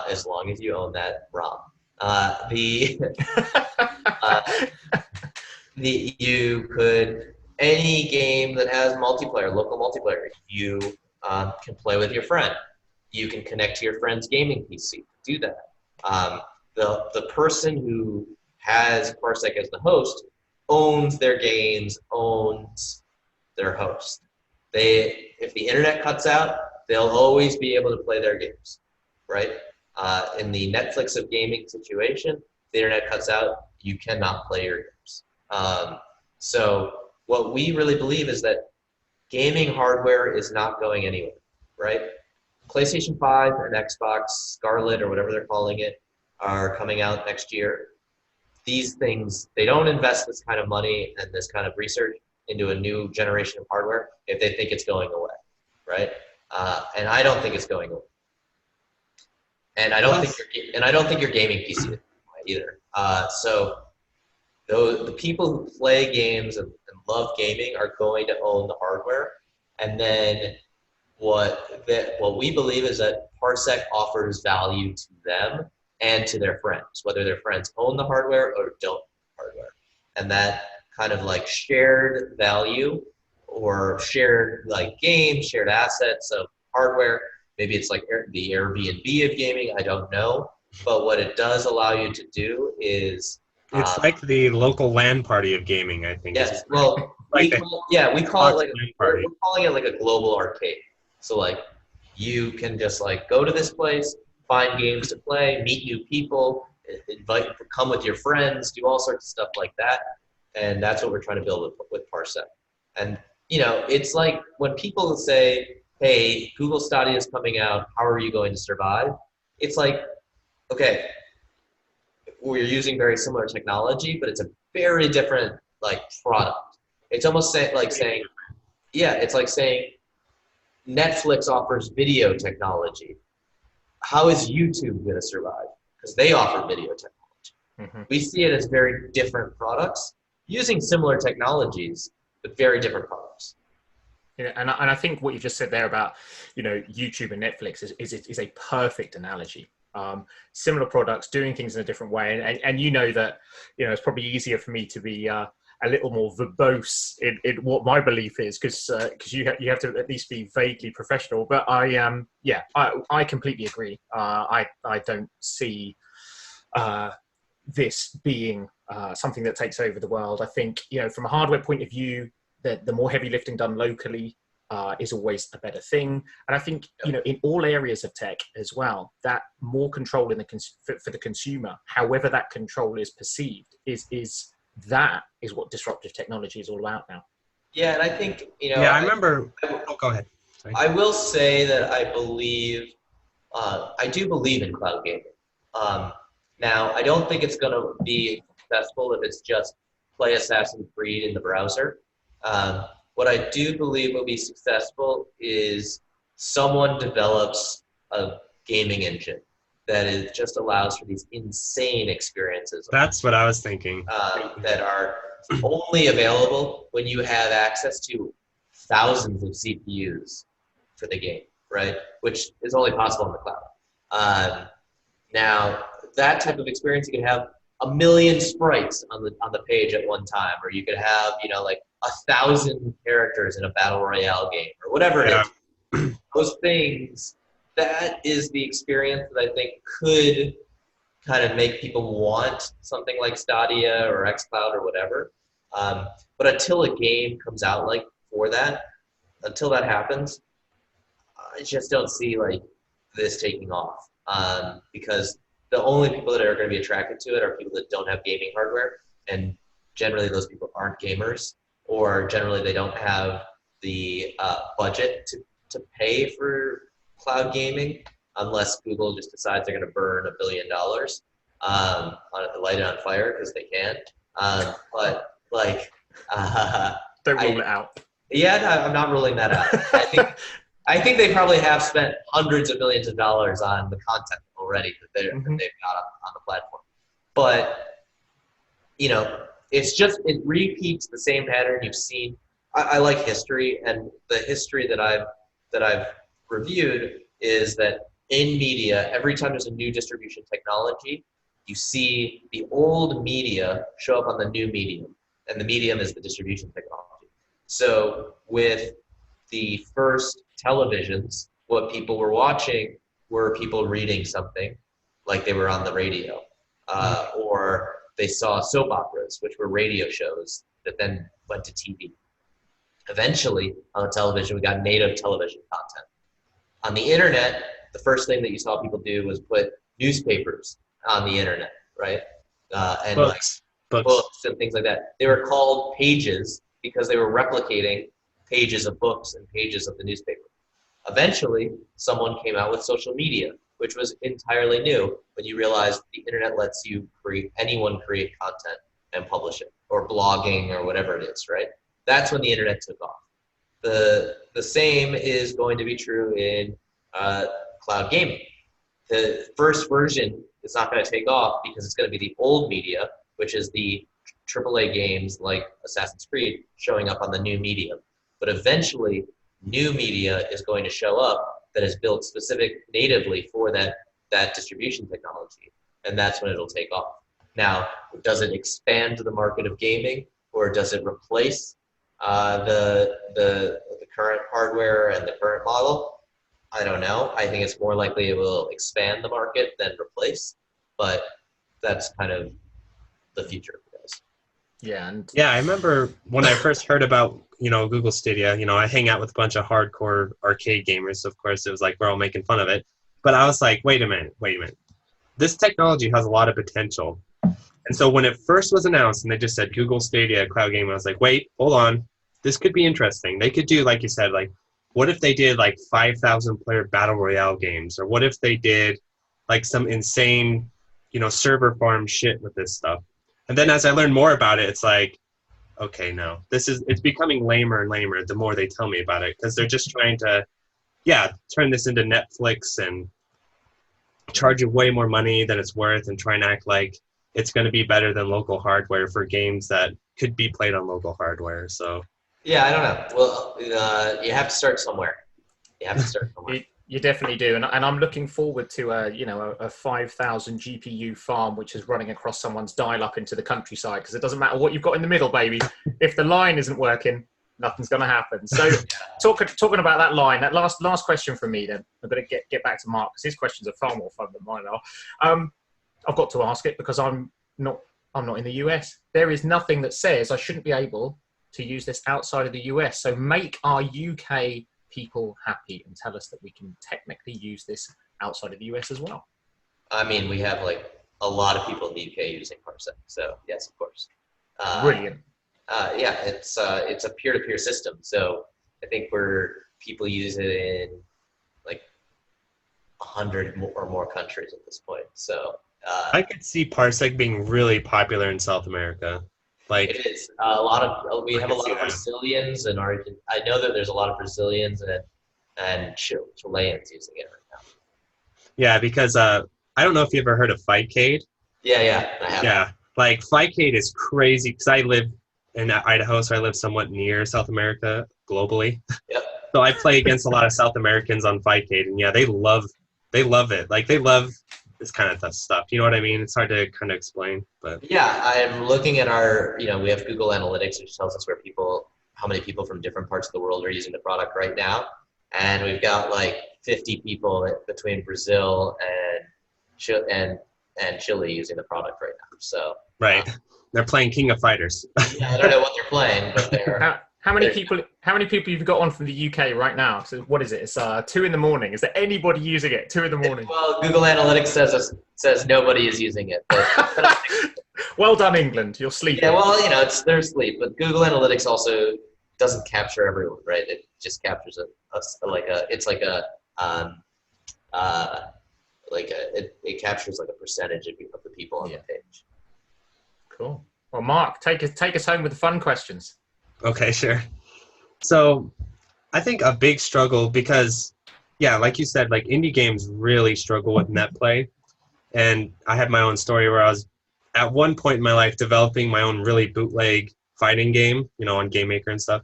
as long as you own that ROM. You could, any game that has multiplayer, local multiplayer, you can play with your friend. You can connect to your friend's gaming PC to do that. The person who has Parsec as the host owns their games, owns their host. If the internet cuts out, they'll always be able to play their games, right? In the Netflix of gaming situation, the internet cuts out, you cannot play your games. So what we really believe is that gaming hardware is not going anywhere, right? PlayStation 5 and Xbox Scarlet, or whatever they're calling it, are coming out next year. These things, they don't invest this kind of money and this kind of research into a new generation of hardware if they think it's going away, right? And I don't think it's going away. And I don't think your gaming PC is going away either. So the people who play games and love gaming are going to own the hardware. And then what we believe is that Parsec offers value to them and to their friends, whether their friends own the hardware or don't own the hardware. And that kind of like shared value or shared like games, shared assets of hardware. Maybe it's like the Airbnb of gaming, I don't know. But what it does allow you to do is it's like the local LAN party of gaming, I think. Yes, well, we call we're calling it like a global arcade. So like you can just like go to this place, find games to play, meet new people, come with your friends, do all sorts of stuff like that. And that's what we're trying to build with Parsec. And it's like when people say, hey, Google Stadia is coming out, how are you going to survive? It's like, okay, we're using very similar technology, but it's a very different like product. It's almost like saying Netflix offers video technology. How is YouTube going to survive? Because they offer video technology. Mm-hmm. We see it as very different products using similar technologies, but very different products. Yeah, and I think what you just said there about YouTube and Netflix is a perfect analogy. Similar products doing things in a different way, and that it's probably easier for me to be a little more verbose in what my belief is, because you have to at least be vaguely professional. But I completely agree. I don't see this being something that takes over the world. I think from a hardware point of view, the more heavy lifting done locally is always a better thing. And I think, in all areas of tech as well, that more control for the consumer, however that control is perceived, is what disruptive technology is all about now. Yeah, and I think, Yeah, I remember. Oh, go ahead. Sorry. I will say that I do believe in cloud gaming. Now, I don't think it's going to be successful if it's just play Assassin's Creed in the browser. What I do believe will be successful is someone develops a gaming engine that just allows for these insane experiences. That's what I was thinking. That are only available when you have access to thousands of CPUs for the game, right? Which is only possible in the cloud. Now, that type of experience, you could have a million sprites on the page at one time, or you could have like 1,000 characters in a battle royale game, or whatever it is. Those things, that is the experience that I think could kind of make people want something like Stadia or xCloud or whatever. But until a game comes out for that, until that happens, I just don't see this taking off, because the only people that are going to be attracted to it are people that don't have gaming hardware, and generally those people aren't gamers, or generally they don't have the budget to pay for cloud gaming, unless Google just decides they're going to burn $1 billion, light it on fire because they can. But don't rule it out. Yeah, no, I'm not ruling that out. I think they probably have spent hundreds of millions of dollars on the content already that they've got on the platform. But it repeats the same pattern you've seen. I like history, and the history that I've reviewed is that in media, every time there's a new distribution technology, you see the old media show up on the new medium, and the medium is the distribution technology. So with the first televisions, what people were watching were people reading something, like they were on the radio, or they saw soap operas, which were radio shows that then went to TV. Eventually, on television, we got native television content. On the internet, the first thing that you saw people do was put newspapers on the internet, right? And books and things like that. They were called pages because they were replicating pages of books and pages of the newspaper. Eventually, someone came out with social media, which was entirely new when you realized the internet lets anyone create content and publish it, or blogging, or whatever it is, right? That's when the internet took off. The same is going to be true in cloud gaming. The first version is not going to take off because it's going to be the old media, which is the AAA games like Assassin's Creed showing up on the new medium. But eventually, new media is going to show up that is built specific natively for that distribution technology, and that's when it'll take off. Now, does it expand the market of gaming, or does it replace the current hardware and the current model? I don't know. I think it's more likely it will expand the market than replace, but that's kind of the future, guys. Yeah, I remember when I first heard about Google Stadia. I hang out with a bunch of hardcore arcade gamers. So of course, it was like we're all making fun of it. But I was like, wait a minute. This technology has a lot of potential. And so when it first was announced and they just said Google Stadia cloud gaming, I was like, wait, hold on. This could be interesting. They could do, like you said, what if they did 5,000 player battle royale games? Or what if they did some insane, server farm shit with this stuff? And then as I learned more about it, it's like, okay, no, it's becoming lamer and lamer the more they tell me about it, because they're just trying to, turn this into Netflix and charge you way more money than it's worth and try and act like it's going to be better than local hardware for games that could be played on local hardware. So yeah, I don't know. Well, you have to start somewhere. You definitely do, and I'm looking forward to a 5,000 GPU farm which is running across someone's dial-up into the countryside, because it doesn't matter what you've got in the middle, baby. If the line isn't working, nothing's going to happen. So talking about that line, that last question from me, then I'm going to get back to Mark, because his questions are far more fun than mine are. I've got to ask it because I'm not in the US. There is nothing that says I shouldn't be able to use this outside of the US. So make our UK people happy and tell us that we can technically use this outside of the US as well. I mean, we have a lot of people in the UK using Parsec, so yes, of course. Brilliant. Yeah, it's a peer-to-peer system. So I think people use it in like 100 or more countries at this point. So I could see Parsec being really popular in South America. Like, it is a lot of we I have a could lot see of that. Brazilians and Argent. I know that there's a lot of Brazilians and Chileans using it right now. Yeah, because I don't know if you ever heard of Fightcade. Yeah, I have. Yeah, like Fightcade is crazy because I live in Idaho, so I live somewhat near South America globally. Yep. So I play against a lot of South Americans on Fightcade, and yeah, they love it. Like they love this kind of tough stuff. You know what I mean? It's hard to kind of explain, but Yeah, I'm looking at our, we have Google Analytics, which tells us how many people from different parts of the world are using the product right now. And we've got like 50 people between Brazil and Chile using the product right now. So right, they're playing King of Fighters. yeah, I don't know what they're playing, but they're. How many people you've got on from the UK right now? So what is it? It's 2 in the morning. Is there anybody using it 2 in the morning? Well, Google Analytics says nobody is using it. But Well done, England. You're sleeping. yeah, well, it's their sleep, but Google Analytics also doesn't capture everyone, right? It just captures it captures like a percentage of the people on the page. Cool. Well, Mark, take us home with the fun questions. Okay, sure. So I think a big struggle because, yeah, like you said, like indie games really struggle with net play. And I had my own story where I was at one point in my life developing my own really bootleg fighting game, on Game Maker and stuff.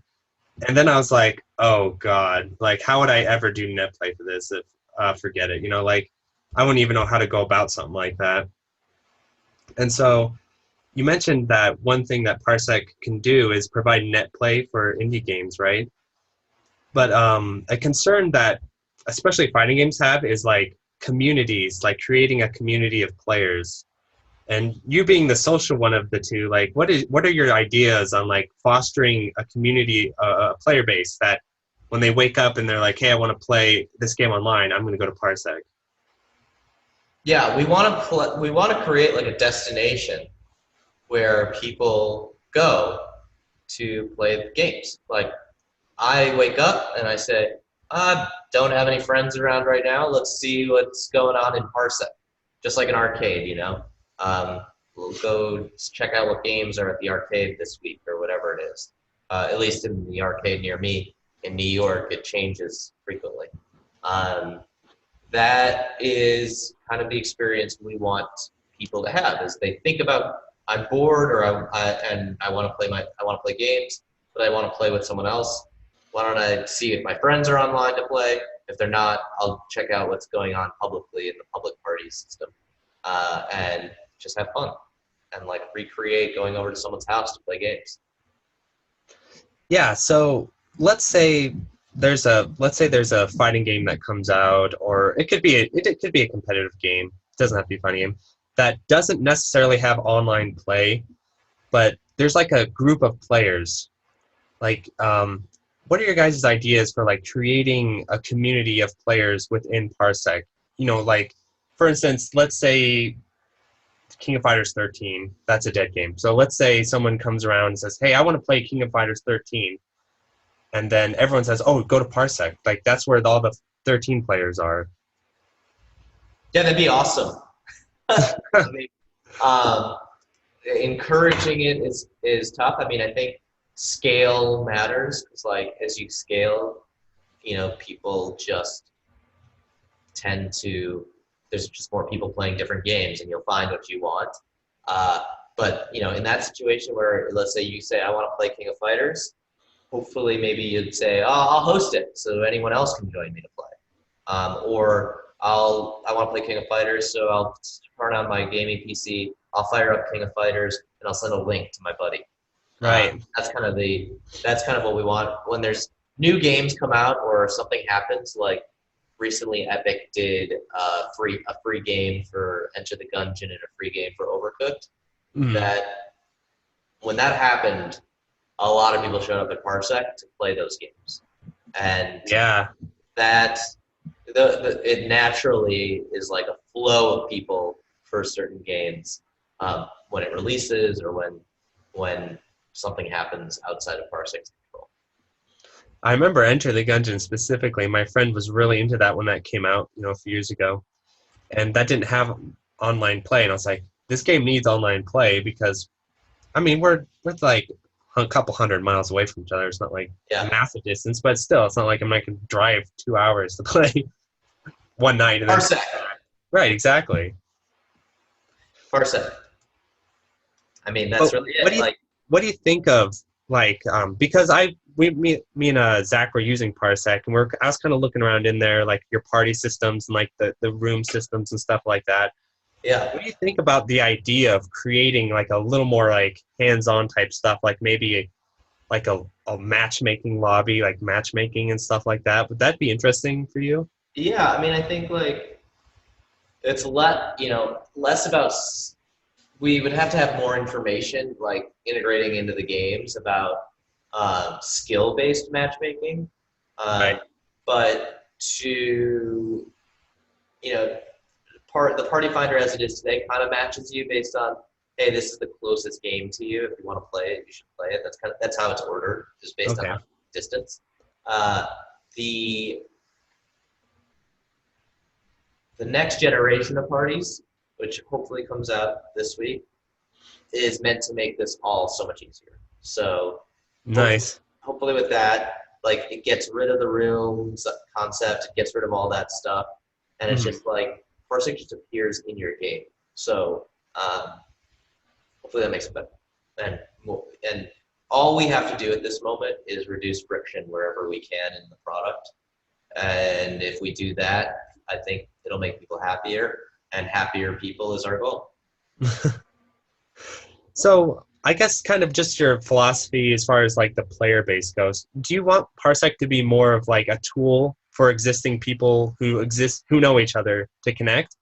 And then I was like, oh God, like how would I ever do net play for this? If forget it, like I wouldn't even know how to go about something like that. And so you mentioned that one thing that Parsec can do is provide net play for indie games, right? But a concern that especially fighting games have is like communities, like creating a community of players. And you being the social one of the two, like what are your ideas on like fostering a community, a player base that when they wake up and they're like, hey, I want to play this game online, I'm going to go to Parsec. Yeah, we want to create like a destination where people go to play games. Like I wake up and I say, I don't have any friends around right now. Let's see what's going on in Parsec. Just like an arcade, we'll go check out what games are at the arcade this week or whatever it is. At least in the arcade near me in New York, it changes frequently. That is kind of the experience we want people to have. Is they think about, I'm bored or I want to play games, but I want to play with someone else. Why don't I see if my friends are online to play? If they're not, I'll check out what's going on publicly in the public party system, and just have fun and like recreate going over to someone's house to play games. Yeah. So let's say there's a fighting game that comes out, or it could be a competitive game. It doesn't have to be a fighting game that doesn't necessarily have online play, but there's like a group of players. Like, what are your guys' ideas for like creating a community of players within Parsec? Like, for instance, let's say King of Fighters 13, that's a dead game. So let's say someone comes around and says, hey, I want to play King of Fighters 13. And then everyone says, oh, go to Parsec. Like, that's where all the 13 players are. Yeah, that'd be awesome. Encouraging it is tough. I mean, I think scale matters. It's like as you scale, people just tend to. There's just more people playing different games, and you'll find what you want. But in that situation where let's say you say I want to play King of Fighters, hopefully maybe you'd say, oh, I'll host it so anyone else can join me to play, or I want to play King of Fighters, so I'll turn on my gaming PC, I'll fire up King of Fighters, and I'll send a link to my buddy. Right. That's kind of what we want when there's new games come out or something happens. Like recently, Epic did a free game for Enter the Gungeon and a free game for Overcooked. Mm-hmm. That when that happened, a lot of people showed up at Parsec to play those games, and yeah, that it naturally is like a flow of people for certain games when it releases or when something happens outside of Parsec's control. I remember Enter the Gungeon specifically. My friend was really into that when that came out, a few years ago. And that didn't have online play. And I was like, this game needs online play because, I mean, we're like a couple 100 miles away from each other. It's not like a massive distance, but still, it's not like I'm not going to drive 2 hours to play one night. And Parsec. Right, exactly. Parsec. I mean, that's really it. What do you think of, because me and Zack were using Parsec, and I was kind of looking around in there, like your party systems and like the room systems and stuff like that. Yeah. What do you think about the idea of creating like a little more like hands-on type stuff, like maybe a matchmaking lobby, like matchmaking and stuff like that? Would that be interesting for you? Yeah, I mean, I think like it's less about. We would have to have more information, like integrating into the games about skill-based matchmaking. Right. But the party finder as it is today kind of matches you based on, hey, this is the closest game to you. If you want to play it, you should play it. That's how it's ordered, just based on distance. The next generation of parties, which hopefully comes out this week, is meant to make this all so much easier. So nice. Hopefully with that, like it gets rid of the rooms concept, it gets rid of all that stuff, and it's just like Parsec just appears in your game. So hopefully that makes it better. And all we have to do at this moment is reduce friction wherever we can in the product. And if we do that, I think it'll make people happier. And happier people is our goal. So I guess kind of just your philosophy as far as like the player base goes. Do you want Parsec to be more of like a tool for existing people who know each other to connect?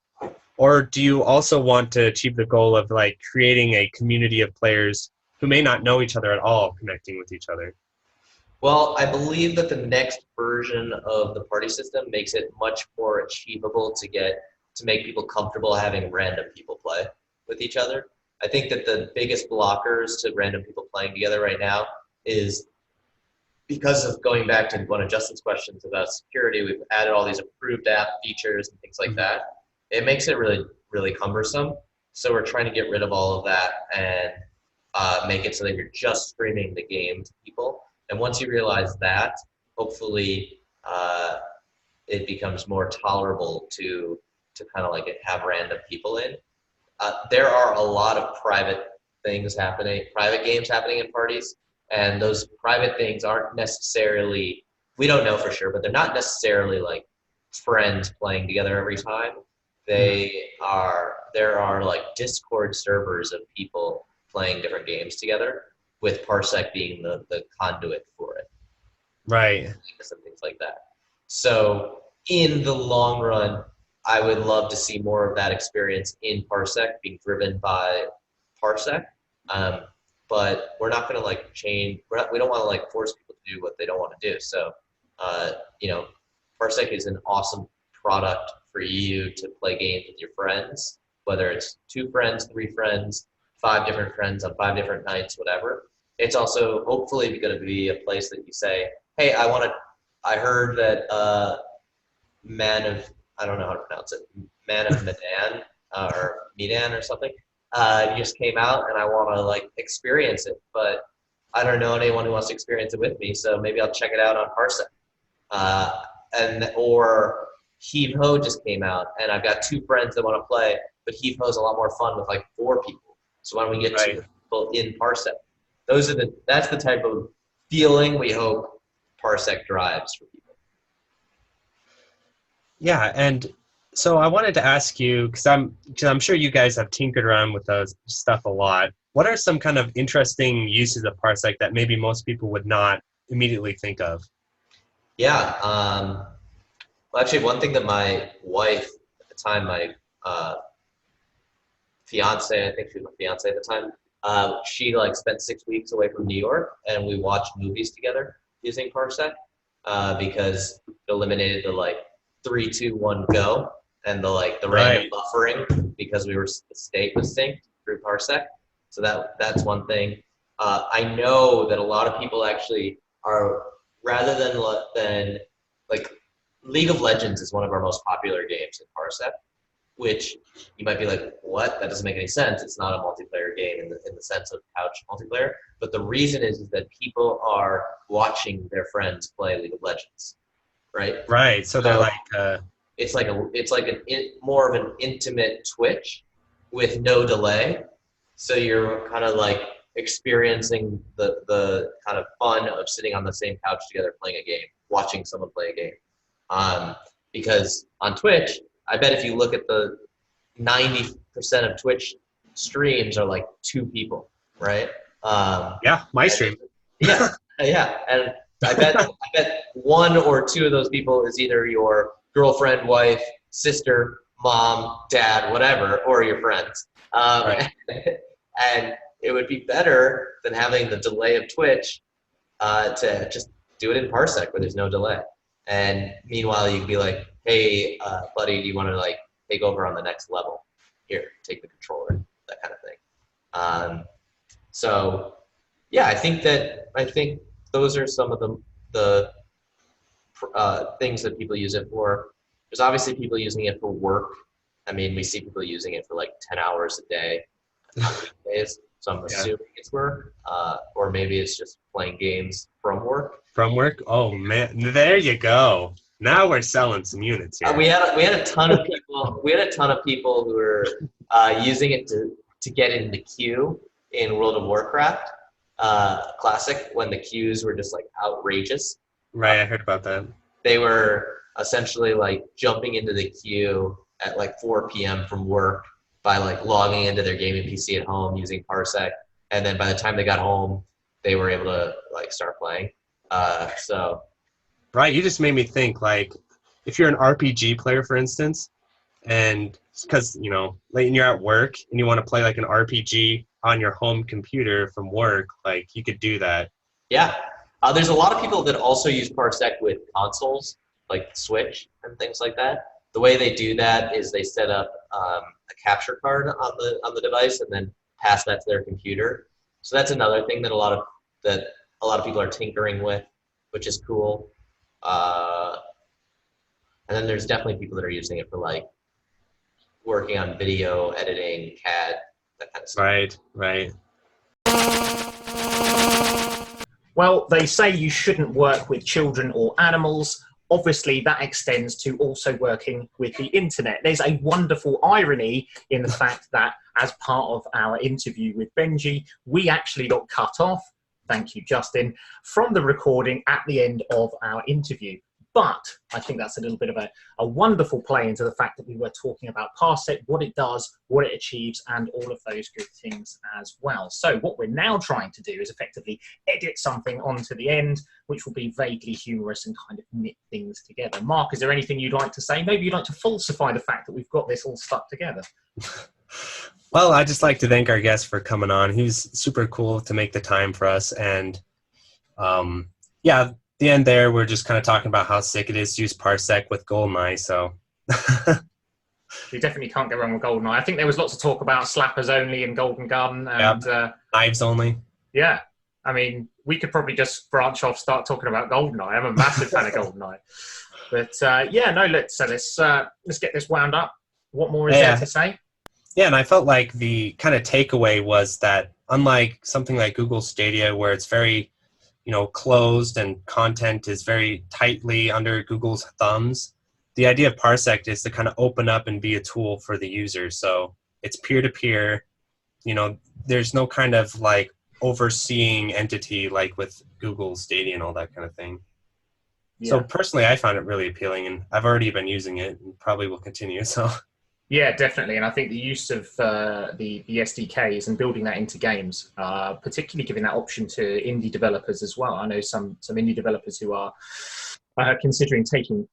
Or do you also want to achieve the goal of like creating a community of players who may not know each other at all connecting with each other? Well, I believe that the next version of the party system makes it much more achievable to make people comfortable having random people play with each other. I think that the biggest blockers to random people playing together right now is because of going back to one of Justin's questions about security. We've added all these approved app features and things like that. It makes it really, really cumbersome. So we're trying to get rid of all of that and make it so that you're just streaming the game to people. And once you realize that, hopefully it becomes more tolerable to kind of like have random people in. There are a lot of private games happening in parties, and those private things aren't necessarily, we don't know for sure, but they're not necessarily like friends playing together every time. There are like Discord servers of people playing different games together, with Parsec being the conduit for it. Right. And things like that. So in the long run, I would love to see more of that experience in Parsec being driven by Parsec. But we're not going to like change. We don't want to like force people to do what they don't want to do. So, Parsec is an awesome product for you to play games with your friends, whether it's 2 friends, 3 friends, 5 different friends on 5 different nights, whatever. It's also hopefully going to be a place that you say, hey, I heard that I don't know how to pronounce it, Man of Medan or Medan or something, just came out and I want to like experience it, but I don't know anyone who wants to experience it with me, so maybe I'll check it out on Parsec. Or Heave Ho just came out and I've got 2 friends that want to play, but Heave Ho is a lot more fun with like 4 people. So why don't we get 2 people in Parsec? That's the type of feeling we hope Parsec drives for people. Yeah, and so I wanted to ask you, because I'm sure you guys have tinkered around with those stuff a lot. What are some kind of interesting uses of Parsec that maybe most people would not immediately think of? Yeah, well, actually, one thing that my wife at the time, my fiance, I think she was my fiance at the time, she like spent 6 weeks away from New York, and we watched movies together using Parsec because it eliminated the like 3, 2, 1, go, and the random buffering because the state was synced through Parsec. So that's one thing. I know that a lot of people actually are, rather than like, League of Legends is one of our most popular games in Parsec, which you might be like, what? That doesn't make any sense. It's not a multiplayer game in the sense of couch multiplayer. But the reason is that people are watching their friends play League of Legends, right? Right. So they're like, it's like more of an intimate Twitch with no delay. So you're kind of like experiencing the kind of fun of sitting on the same couch together playing a game, watching someone play a game. Because on Twitch, I bet if you look at the 90% of Twitch streams are like 2 people, right? yeah, my stream. Yeah, yeah, and I bet 1 or 2 of those people is either your girlfriend, wife, sister, mom, dad, whatever, or your friends. Right. And it would be better than having the delay of Twitch to just do it in Parsec where there's no delay. And meanwhile, you could be like, hey, buddy, do you want to like take over on the next level? Here, take the controller, that kind of thing. So, yeah, I think those are some of the things that people use it for. There's obviously people using it for work. I mean, we see people using it for like 10 hours a day. So I'm assuming it's work, or maybe it's just playing games from work. From work? Oh man, there you go. Now we're selling some units here. We had a ton of people. We had a ton of people who were using it to get in the queue in World of Warcraft Classic when the queues were just like outrageous. Right, I heard about that. They were essentially like jumping into the queue at like 4 p.m. from work by like logging into their gaming PC at home using Parsec, and then by the time they got home, they were able to like start playing. So. Right, you just made me think, like, if you're an RPG player, for instance, and because, you know, like, you're at work and you want to play, like, an RPG on your home computer from work, like, you could do that. Yeah. There's a lot of people that also use Parsec with consoles, like Switch and things like that. The way they do that is they set up a capture card on the device and then pass that to their computer. So that's another thing that a lot of people are tinkering with, which is cool. And then there's definitely people that are using it for like working on video, editing, CAD, that kind of stuff. Right. Well, they say you shouldn't work with children or animals. Obviously, that extends to also working with the internet. There's a wonderful irony in the fact that as part of our interview with Benjy, we actually got cut off, thank you, Justin, from the recording at the end of our interview. But I think that's a little bit of a wonderful play into the fact that we were talking about Parsec, what it does, what it achieves, and all of those good things as well. So what we're now trying to do is effectively edit something onto the end, which will be vaguely humorous and kind of knit things together. Mark, is there anything you'd like to say? Maybe you'd like to falsify the fact that we've got this all stuck together. Well, I'd just like to thank our guest for coming on. He's super cool to make the time for us. And yeah, the end there, we're just kind of talking about how sick it is to use Parsec with GoldenEye, so. You definitely can't go wrong with GoldenEye. I think there was lots of talk about slappers only in Golden Garden. And, knives only. Yeah. I mean, we could probably just branch off, start talking about GoldenEye. I'm a massive fan of GoldenEye. But yeah, no, let's get this wound up. What more is there to say? Yeah, and I felt like the kind of takeaway was that unlike something like Google Stadia, where it's very, you know, closed and content is very tightly under Google's thumbs, the idea of Parsec is to kind of open up and be a tool for the user. So it's peer-to-peer. You know, there's no kind of like overseeing entity like with Google Stadia and all that kind of thing. Yeah. So personally, I found it really appealing, and I've already been using it and probably will continue. So. Yeah, definitely. And I think the use of the SDKs and building that into games, particularly giving that option to indie developers as well. I know some indie developers who are considering taking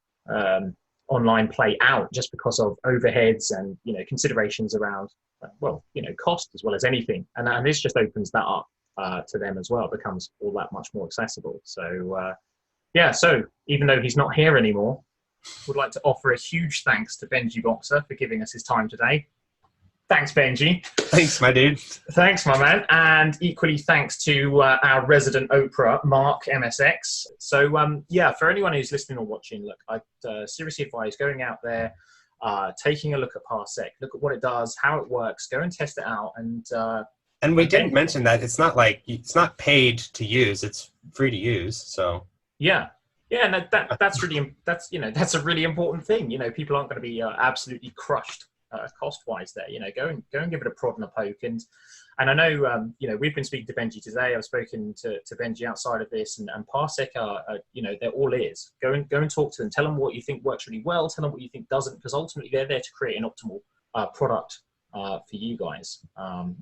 online play out just because of overheads and, you know, considerations around, well, you know, cost as well as anything. And this just opens that up to them as well. It becomes all that much more accessible. So, yeah, so even though he's not here anymore, would like to offer a huge thanks to Benjy Boxer for giving us his time today. Thanks, Benji. Thanks, my dude. Thanks, my man. And equally thanks to our resident Oprah, MarkMSX. So, yeah, for anyone who's listening or watching, look, I'd seriously advise going out there, taking a look at Parsec, look at what it does, how it works, go and test it out. And we didn't mention that it's not paid to use; it's free to use. So yeah, no, that's a really important thing. People aren't going to be absolutely crushed cost-wise there. go and give it a prod and a poke. And I know we've been speaking to Benji today. I've spoken to Benji outside of this, and Parsec are they're all ears. Go and talk to them. Tell them what you think works really well. Tell them what you think doesn't, because ultimately they're there to create an optimal product for you guys.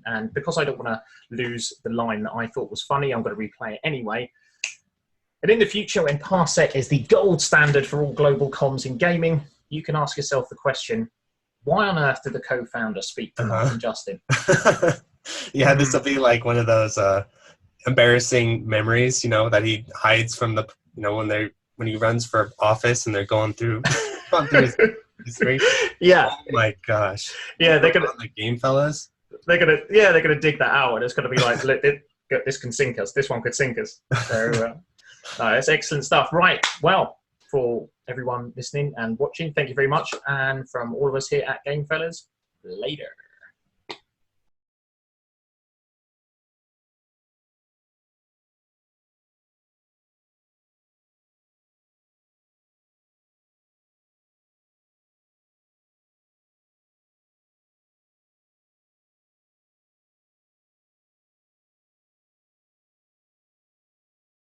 And because I don't want to lose the line that I thought was funny, I'm going to replay it anyway. And in the future, when Parsec is the gold standard for all global comms in gaming, you can ask yourself the question, why on earth did the co-founder speak to Mark and Justin? Yeah, this will be like one of those embarrassing memories, that he hides from the, when he runs for office and they're going through his history. Yeah. Oh my gosh. Yeah, they're gonna the GameFellas. They're gonna dig that out, and it's gonna be like, look, this can sink us. This one could sink us. So it's excellent stuff. Right. Well, for everyone listening and watching, thank you very much. And from all of us here at GameFellas, later.